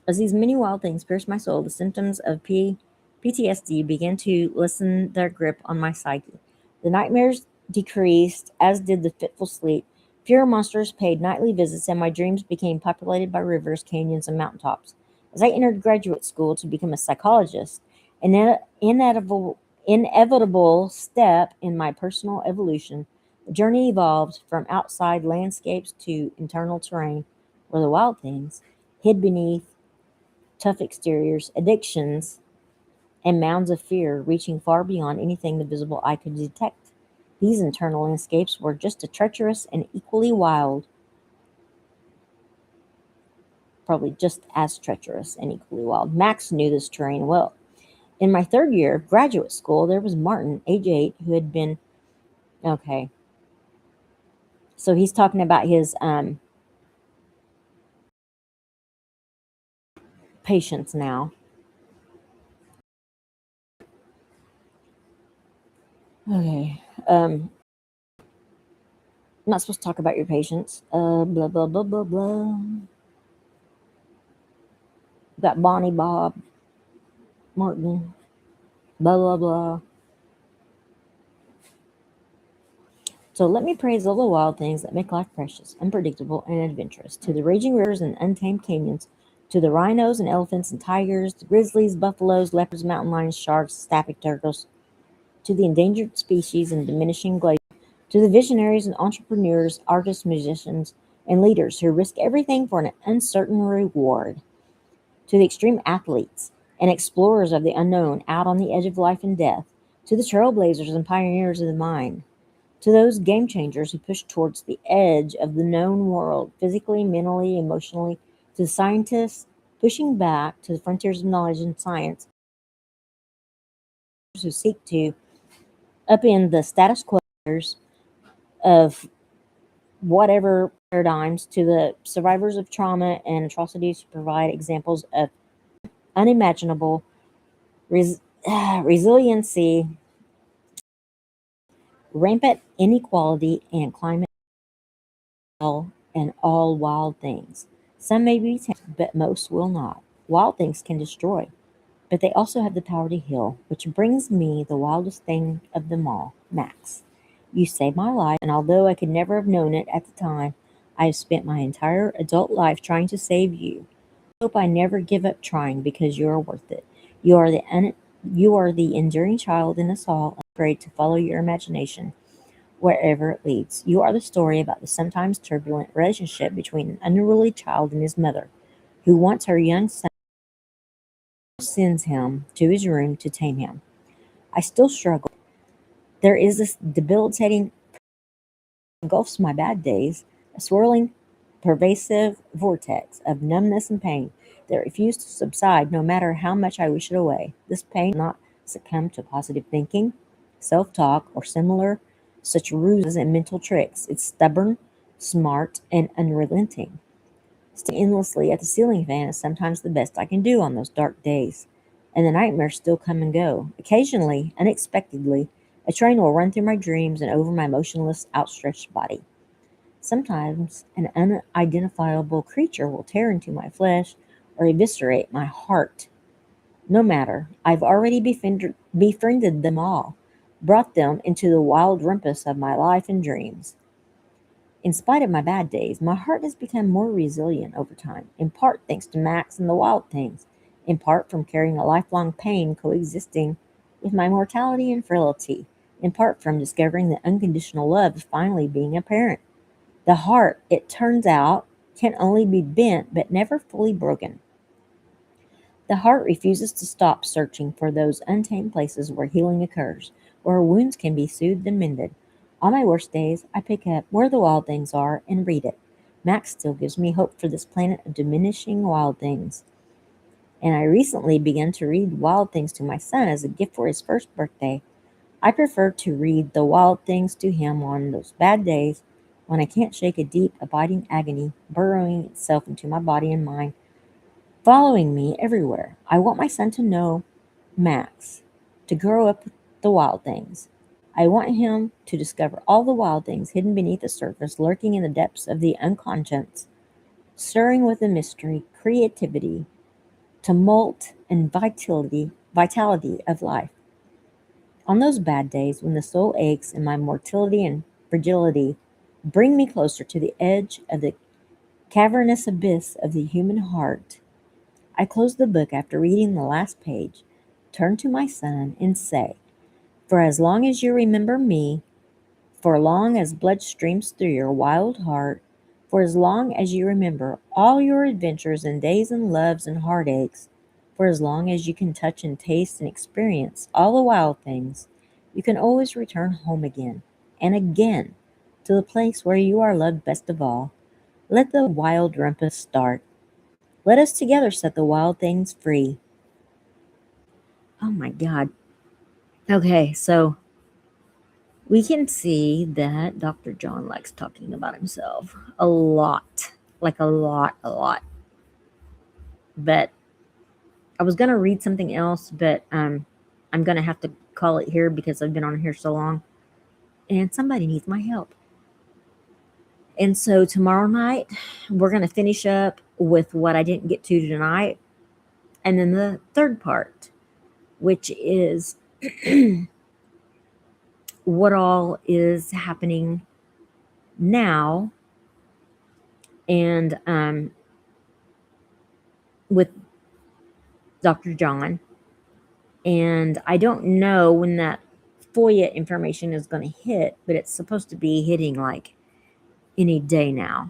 As these many wild things pierced my soul, the symptoms of PTSD began to lessen their grip on my psyche. The nightmares decreased, as did the fitful sleep. Fewer monsters paid nightly visits, and my dreams became populated by rivers, canyons, and mountaintops. As I entered graduate school to become a psychologist, an inevitable step in my personal evolution, the journey evolved from outside landscapes to internal terrain, where the wild things hid beneath tough exteriors, addictions, and mounds of fear reaching far beyond anything the visible eye could detect. These internal landscapes were just as treacherous and equally wild, probably just as treacherous and equally wild. Max knew this terrain well. In my third year of graduate school, there was Martin, age 8, who had been, okay, so he's talking about his patients now. Okay. I'm not supposed to talk about your patients. Blah, blah, blah, blah, blah. Got Bonnie, Bob, Martin, blah, blah, blah. So let me praise all the wild things that make life precious, unpredictable, and adventurous. To the raging rivers and untamed canyons, to the rhinos and elephants and tigers, the grizzlies, buffaloes, leopards, mountain lions, sharks, staffy turtles, to the endangered species and diminishing glaciers, to the visionaries and entrepreneurs, artists, musicians, and leaders who risk everything for an uncertain reward, to the extreme athletes and explorers of the unknown out on the edge of life and death, to the trailblazers and pioneers of the mind, to those game changers who push towards the edge of the known world, physically, mentally, emotionally, to the scientists pushing back to the frontiers of knowledge and science, who seek to upend the status quo of whatever paradigms, to the survivors of trauma and atrocities who provide examples of unimaginable resiliency, rampant inequality, and climate and all wild things. Some may be tamed, but most will not. Wild things can destroy. but they also have the power to heal, which brings me the wildest thing of them all, Max. You saved my life, and although I could never have known it at the time, I have spent my entire adult life trying to save you. I hope I never give up trying because you are worth it. You are you are the enduring child in us all, afraid to follow your imagination wherever it leads. You are the story about the sometimes turbulent relationship between an unruly child and his mother, who wants her young son sends him to his room to tame him. I still struggle. There is this debilitating engulfs my bad days, a swirling, pervasive vortex of numbness and pain that refuses to subside no matter how much I wish it away. This pain will not succumb to positive thinking, self-talk, or similar such ruses and mental tricks. It's stubborn, smart, and unrelenting. Staring endlessly at the ceiling fan is sometimes the best I can do on those dark days, and the nightmares still come and go. Occasionally, unexpectedly, a train will run through my dreams and over my motionless, outstretched body. Sometimes an unidentifiable creature will tear into my flesh or eviscerate my heart. No matter, I've already befriended them all, brought them into the wild rumpus of my life and dreams. In spite of my bad days, my heart has become more resilient over time, in part thanks to Max and the wild things, in part from carrying a lifelong pain coexisting with my mortality and frailty, in part from discovering that unconditional love is finally being apparent. The heart, it turns out, can only be bent but never fully broken. The heart refuses to stop searching for those untamed places where healing occurs, where wounds can be soothed and mended. On my worst days, I pick up Where the Wild Things Are and read it. Max still gives me hope for this planet of diminishing wild things. And I recently began to read Wild Things to my son as a gift for his first birthday. I prefer to read the wild things to him on those bad days when I can't shake a deep, abiding agony burrowing itself into my body and mind, following me everywhere. I want my son to know Max, to grow up with the wild things. I want him to discover all the wild things hidden beneath the surface, lurking in the depths of the unconscious, stirring with the mystery, creativity, tumult, and vitality of life. On those bad days when the soul aches and my mortality and fragility bring me closer to the edge of the cavernous abyss of the human heart, I close the book after reading the last page, turn to my son, and say, For as long as you remember me, for long as blood streams through your wild heart, for as long as you remember all your adventures and days and loves and heartaches, for as long as you can touch and taste and experience all the wild things, you can always return home again and again to the place where you are loved best of all. Let the wild rumpus start. Let us together set the wild things free. Oh my God. Okay, so we can see that Dr. John likes talking about himself a lot, like a lot. But I was gonna read something else, but I'm gonna have to call it here because I've been on here so long, and somebody needs my help. And so tomorrow night we're gonna finish up with what I didn't get to tonight, and then the third part, which is what all is happening now, and with Dr. John. And I don't know when that FOIA information is going to hit, but it's supposed to be hitting like any day now.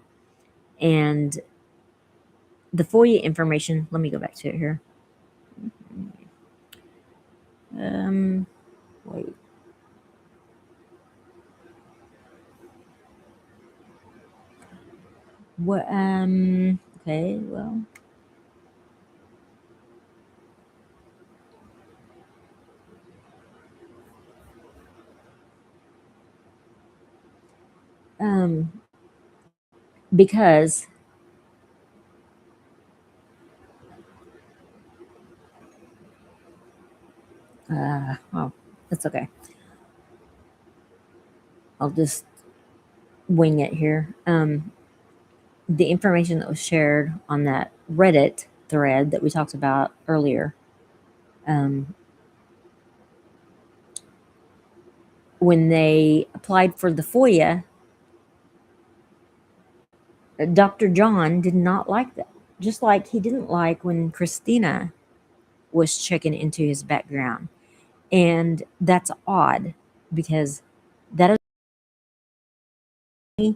And the FOIA information, let me go back to it here. Wait. What, okay, well, um, because, oh, that's okay. I'll just wing it here. The information that was shared on that Reddit thread that we talked about earlier, Um, when they applied for the FOIA, Dr. John did not like that. Just like he didn't like when Christina was checking into his background. And that's odd because that is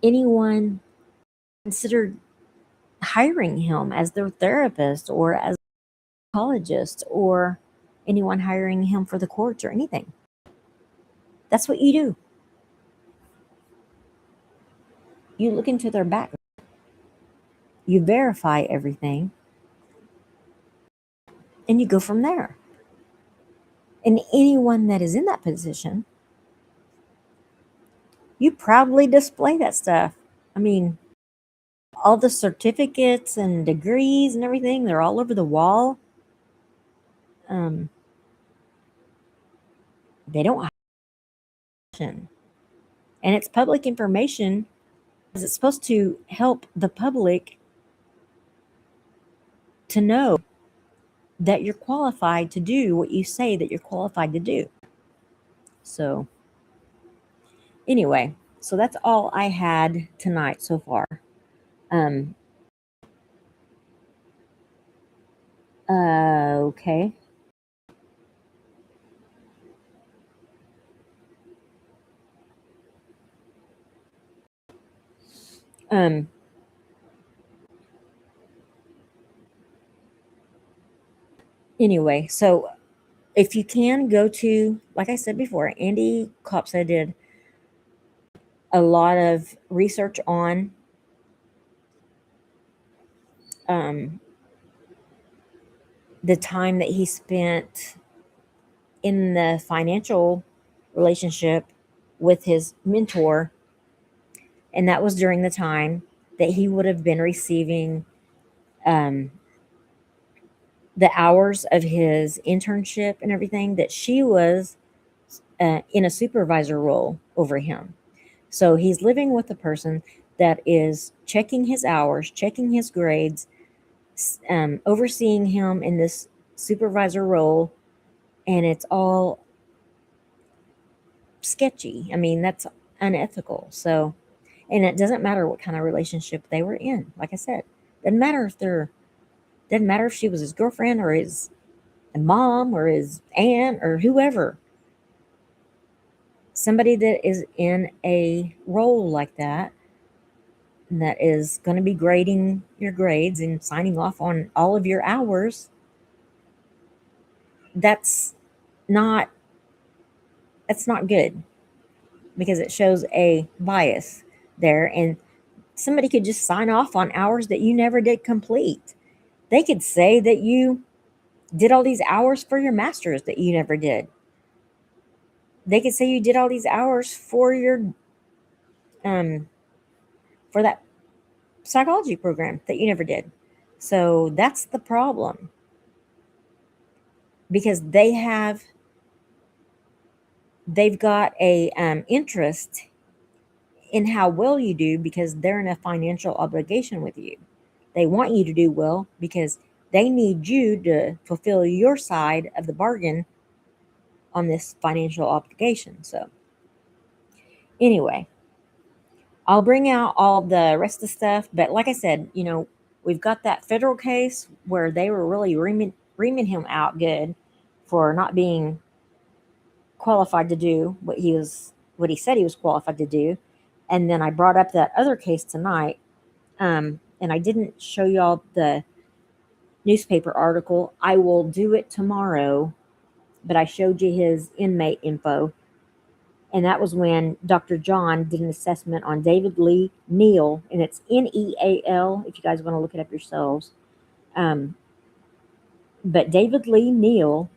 anyone considered hiring him as their therapist or as a psychologist or anyone hiring him for the courts or anything. That's what you do. You look into their background, you verify everything, and you go from there. And anyone that is in that position, you proudly display that stuff. I mean, all the certificates and degrees and everything, they're all over the wall. Um, they don't hide. And it's public information because it's supposed to help the public to know that you're qualified to do what you say that you're qualified to do. So, anyway, so that's all I had tonight so far. Um, okay. Um, anyway, so if you can go to, like I said before, Andy Kopsa did a lot of research on um, the time that he spent in the financial relationship with his mentor. And that was during the time that he would have been receiving um, the hours of his internship and everything, that she was in a supervisor role over him. So he's living with a person that is checking his hours, checking his grades, overseeing him in this supervisor role, and it's all sketchy. I mean, that's unethical. So, and it doesn't matter what kind of relationship they were in. Like I said, doesn't matter if she was his girlfriend or his mom or his aunt or whoever. Somebody that is in a role like that is going to be grading your grades and signing off on all of your hours, that's not that's not good, because it shows a bias there. And somebody could just sign off on hours that you never did complete. They could say that you did all these hours for your masters that you never did. They could say you did all these hours um for that psychology program that you never did. So that's the problem, because they've got a interest in how well you do, because they're in a financial obligation with you. They want you to do well because they need you to fulfill your side of the bargain on this financial obligation. So, anyway, I'll bring out all the rest of the stuff. But like I said, we've got that federal case where they were really reaming him out good for not being qualified to do what he said he was qualified to do. And then I brought up that other case tonight, and I didn't show y'all the newspaper article. I will do it tomorrow, but I showed you his inmate info. And that was when Dr. John did an assessment on David Lee Neal, and it's Neal if you guys want to look it up yourselves. Um, but David Lee Neal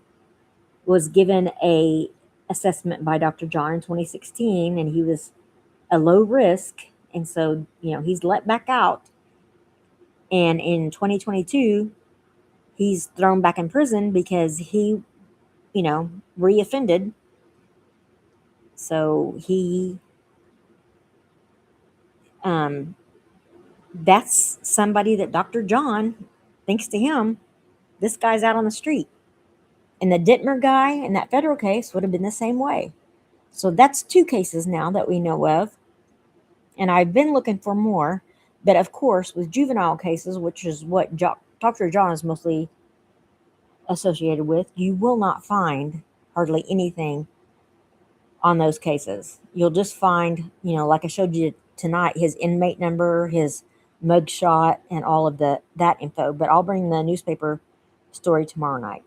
was given a assessment by Dr. John in 2016, and he was a low risk, and so he's let back out. And in 2022, he's thrown back in prison because he, reoffended. So um, that's somebody that Dr. John, thanks to him, This guy's out on the street. And the Dittmer guy in that federal case would have been the same way. So that's 2 cases now that we know of. And I've been looking for more. But of course, with juvenile cases, which is what Dr. John is mostly associated with, you will not find hardly anything on those cases. You'll just find, like I showed you tonight, his inmate number, his mugshot, and all of that info. But I'll bring the newspaper story tomorrow night,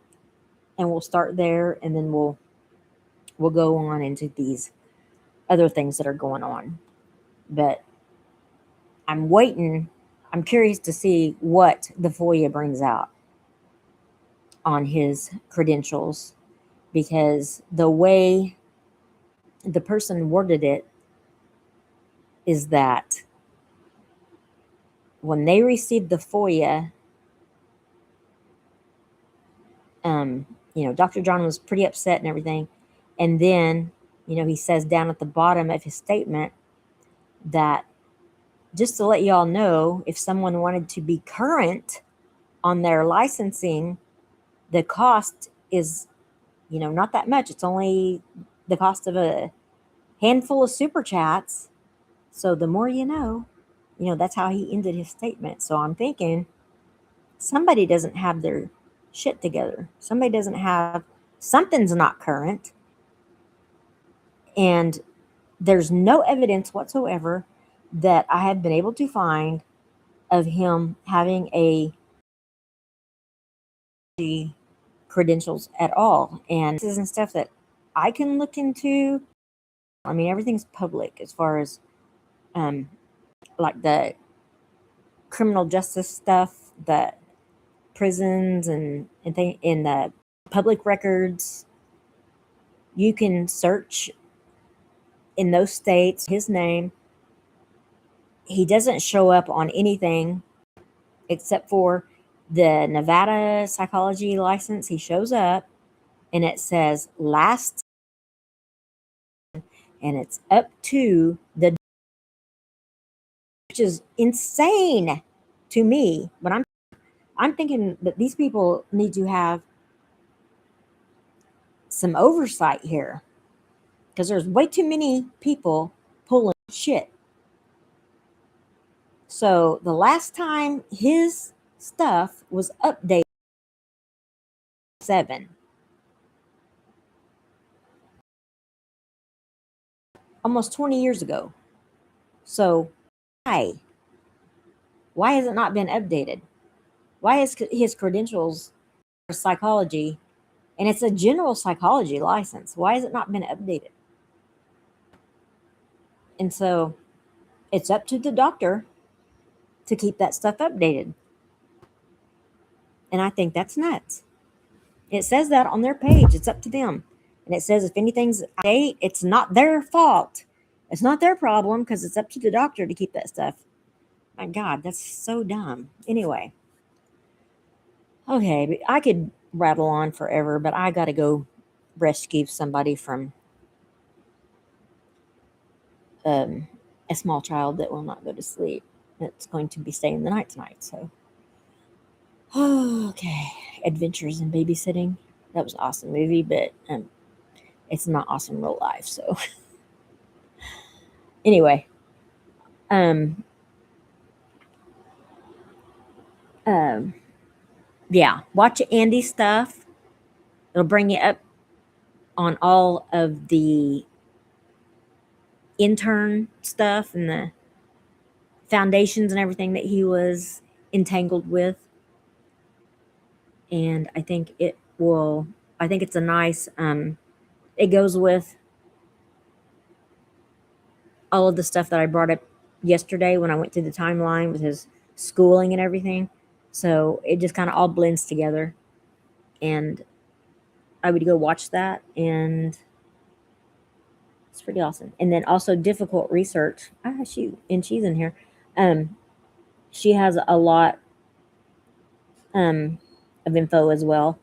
and we'll start there, and then we'll go on into these other things that are going on. But I'm waiting. I'm curious to see what the FOIA brings out on his credentials, because the way the person worded it is that when they received the FOIA, Dr. John was pretty upset and everything. And then, he says down at the bottom of his statement that, just to let y'all know, if someone wanted to be current on their licensing, the cost is, not that much. It's only the cost of a handful of super chats. So the more you know, that's how he ended his statement. So I'm thinking somebody doesn't have their shit together. Somebody doesn't have, something's not current. And there's no evidence whatsoever that I have been able to find of him having a credentials at all. And this isn't stuff that I can look into. I mean, everything's public as far as like the criminal justice stuff, the prisons and in the public records. You can search in those states his name. He doesn't show up on anything except for the Nevada psychology license. He shows up and it says last, and it's up to the, which is insane to me. But I'm thinking that these people need to have some oversight here, because there's way too many people pulling shit. So the last time his stuff was updated, 7, almost 20 years ago. So why has it not been updated? Why is his credentials for psychology, and it's a general psychology license, why has it not been updated? And so it's up to the doctor to keep that stuff updated. And I think that's nuts. It says that on their page. It's up to them. And it says if anything's out of date, it's not their fault. It's not their problem, because it's up to the doctor to keep that stuff. My God, that's so dumb. Anyway. Okay, but I could rattle on forever, but I got to go rescue somebody from a small child that will not go to sleep. It's going to be staying the night tonight. So, okay. Adventures in Babysitting. That was an awesome movie, but it's not awesome in real life. So, anyway, yeah, watch Andy's stuff. It'll bring you up on all of the intern stuff and the foundations and everything that he was entangled with. And I think it's a nice, it goes with all of the stuff that I brought up yesterday when I went through the timeline with his schooling and everything. So it just kind of all blends together. And I would go watch that, and it's pretty awesome. And then also Difficult Research. She's in here. She has a lot of info as well.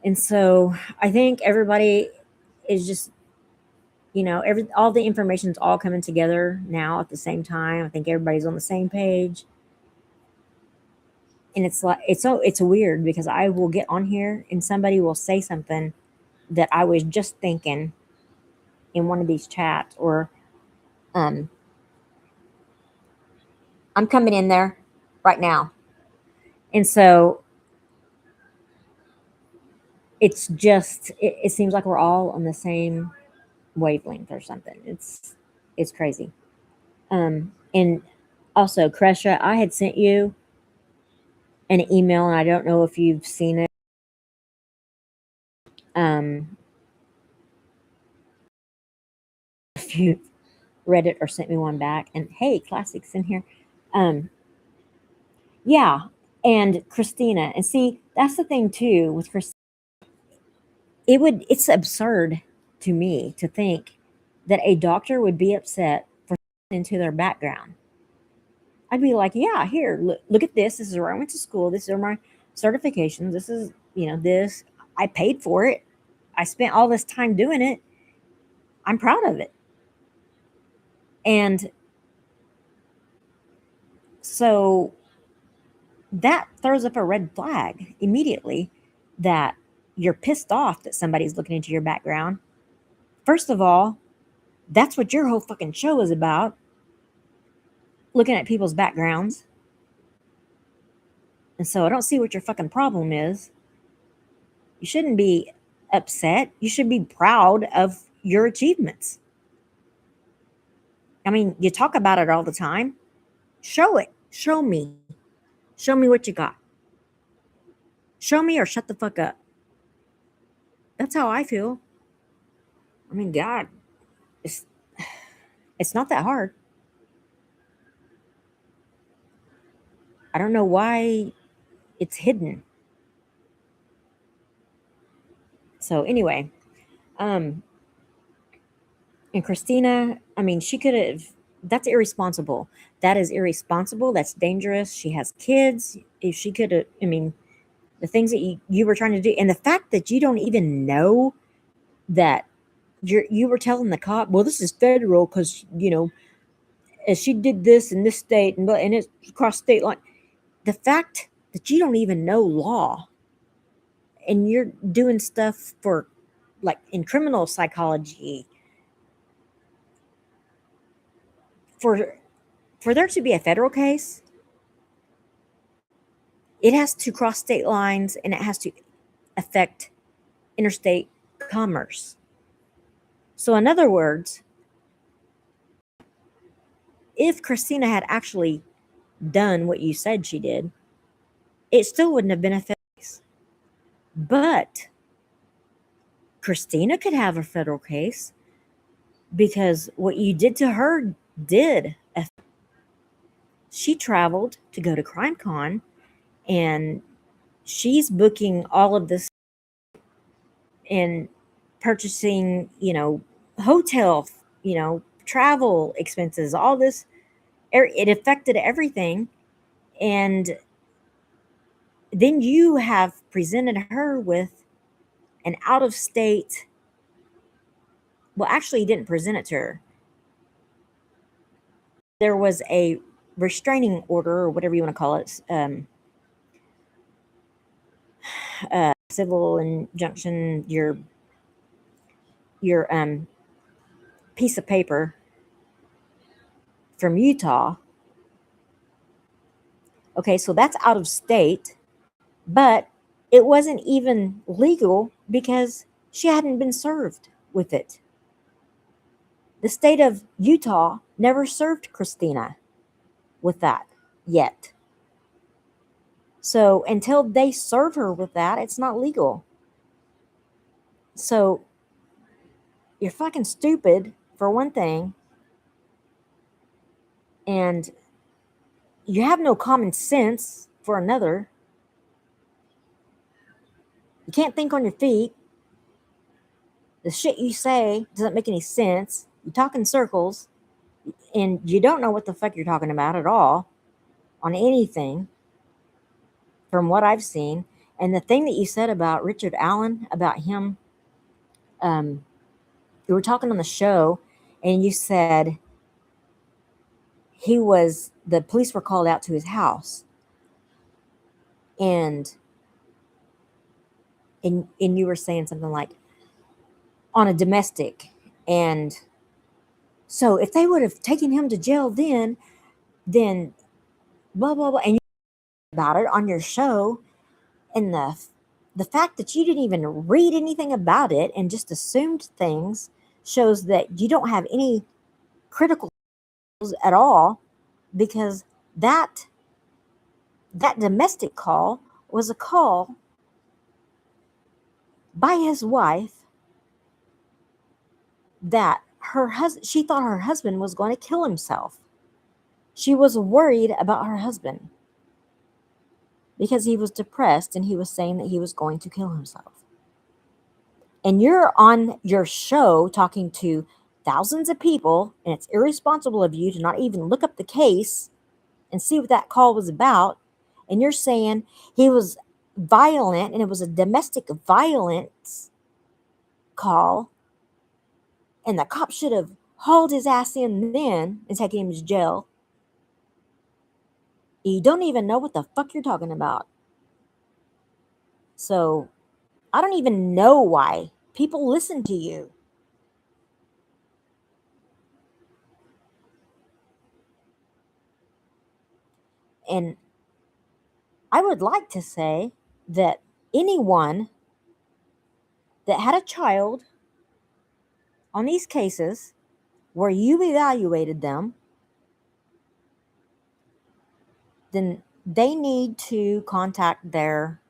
And so I think everybody is just, all the information's all coming together now at the same time. I think everybody's on the same page. And it's like it's weird because I will get on here and somebody will say something that I was just thinking in one of these chats, or um, I'm coming in there right now, and so it seems like we're all on the same wavelength or something. It's crazy. And also, Kresha, I had sent you an email, and I don't know if you've seen it. Um, if you read it or sent me one back, and hey, classics in here. Um, yeah, and Christina, and see, that's the thing too with Christina. It's absurd to me to think that a doctor would be upset for into their background. I'd be like, yeah, here, look at this. This is where I went to school. This are my certifications. This is, this. I paid for it. I spent all this time doing it. I'm proud of it. And so that throws up a red flag immediately that you're pissed off that somebody's looking into your background. First of all, that's what your whole fucking show is about, looking at people's backgrounds. And so I don't see what your fucking problem is. You shouldn't be upset. You should be proud of your achievements. I mean, you talk about it all the time. Show it. Show me. Show me what you got. Show me or shut the fuck up. That's how I feel. I mean, God, it's it's not that hard. I don't know why it's hidden. So anyway, um, and Christina, I mean, she could have. That's irresponsible. That is irresponsible. That's dangerous. She has kids. If she could have, I mean, the things that you were trying to do, and the fact that you don't even know that you were telling the cop, well, this is federal because as she did this in this state and it's across state line. The fact that you don't even know law and you're doing stuff for like in criminal psychology for there to be a federal case, it has to cross state lines and it has to affect interstate commerce. So in other words, if Christina had actually done what you said she did, it still wouldn't have been a federal case. But Christina could have a federal case because what you did to her did. She traveled to go to CrimeCon and she's booking all of this and purchasing, hotel, travel expenses, all this. It affected everything. And then you have presented her with an out of state. Well, actually, you didn't present it to her. There was a restraining order or whatever you want to call it, civil injunction, your piece of paper from Utah. Okay, so that's out of state, but it wasn't even legal because she hadn't been served with it. The state of Utah never served Christina with that yet. So until they serve her with that, it's not legal. So you're fucking stupid for one thing, and you have no common sense for another. You can't think on your feet. The shit you say doesn't make any sense. You talk in circles, and you don't know what the fuck you're talking about at all on anything from what I've seen. And the thing that you said about Richard Allen, about him, um, you were talking on the show, and you said the police were called out to his house. and you were saying something like on a domestic, and so if they would have taken him to jail then blah blah blah, and you about it on your show, and the fact that you didn't even read anything about it and just assumed things shows that you don't have any critical skills at all, because that domestic call was a call by his wife that she thought her husband was going to kill himself. She was worried about her husband because he was depressed and he was saying that he was going to kill himself. And you're on your show talking to thousands of people, and it's irresponsible of you to not even look up the case and see what that call was about. And you're saying he was violent and it was a domestic violence call, and the cop should have hauled his ass in then and taken him to jail. You don't even know what the fuck you're talking about. So I don't even know why people listen to you. And I would like to say that anyone that had a child on these cases where you evaluated them, then they need to contact their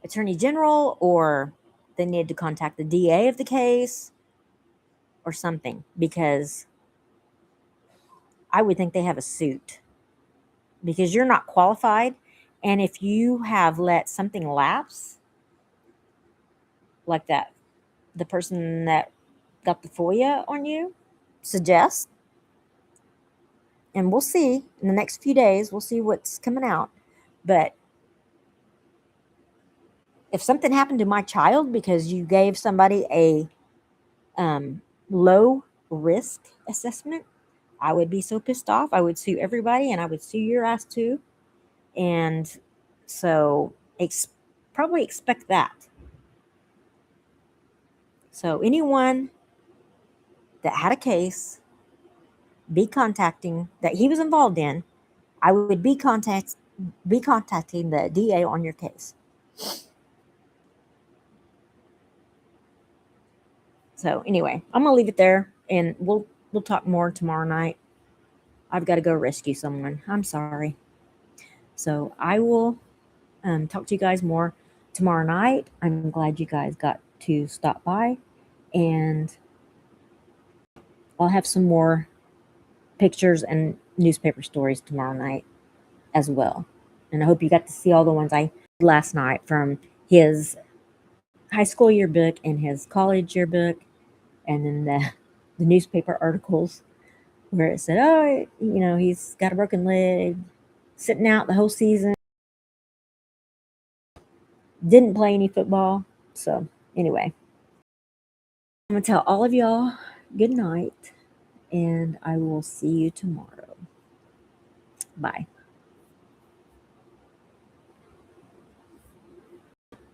attorney general, or they need to contact the DA of the case or something, because I would think they have a suit, because you're not qualified. And if you have let something lapse like that, the person that got the FOIA on you suggests, and we'll see in the next few days, we'll see what's coming out. But if something happened to my child because you gave somebody a low risk assessment, I would be so pissed off. I would sue everybody, and I would sue your ass too. And so probably expect that. So anyone that had a case that he was involved in, I would be contacting the DA on your case. So anyway, I'm gonna leave it there, and we'll talk more tomorrow night. I've got to go rescue someone. I'm sorry. So I will talk to you guys more tomorrow night. I'm glad you guys got to stop by, and I'll have some more pictures and newspaper stories tomorrow night as well. And I hope you got to see all the ones I did last night from his high school yearbook and his college yearbook, and then the newspaper articles where it said, oh, he's got a broken leg, sitting out the whole season, didn't play any football. So anyway, I'm going to tell all of y'all good night, and I will see you tomorrow. Bye.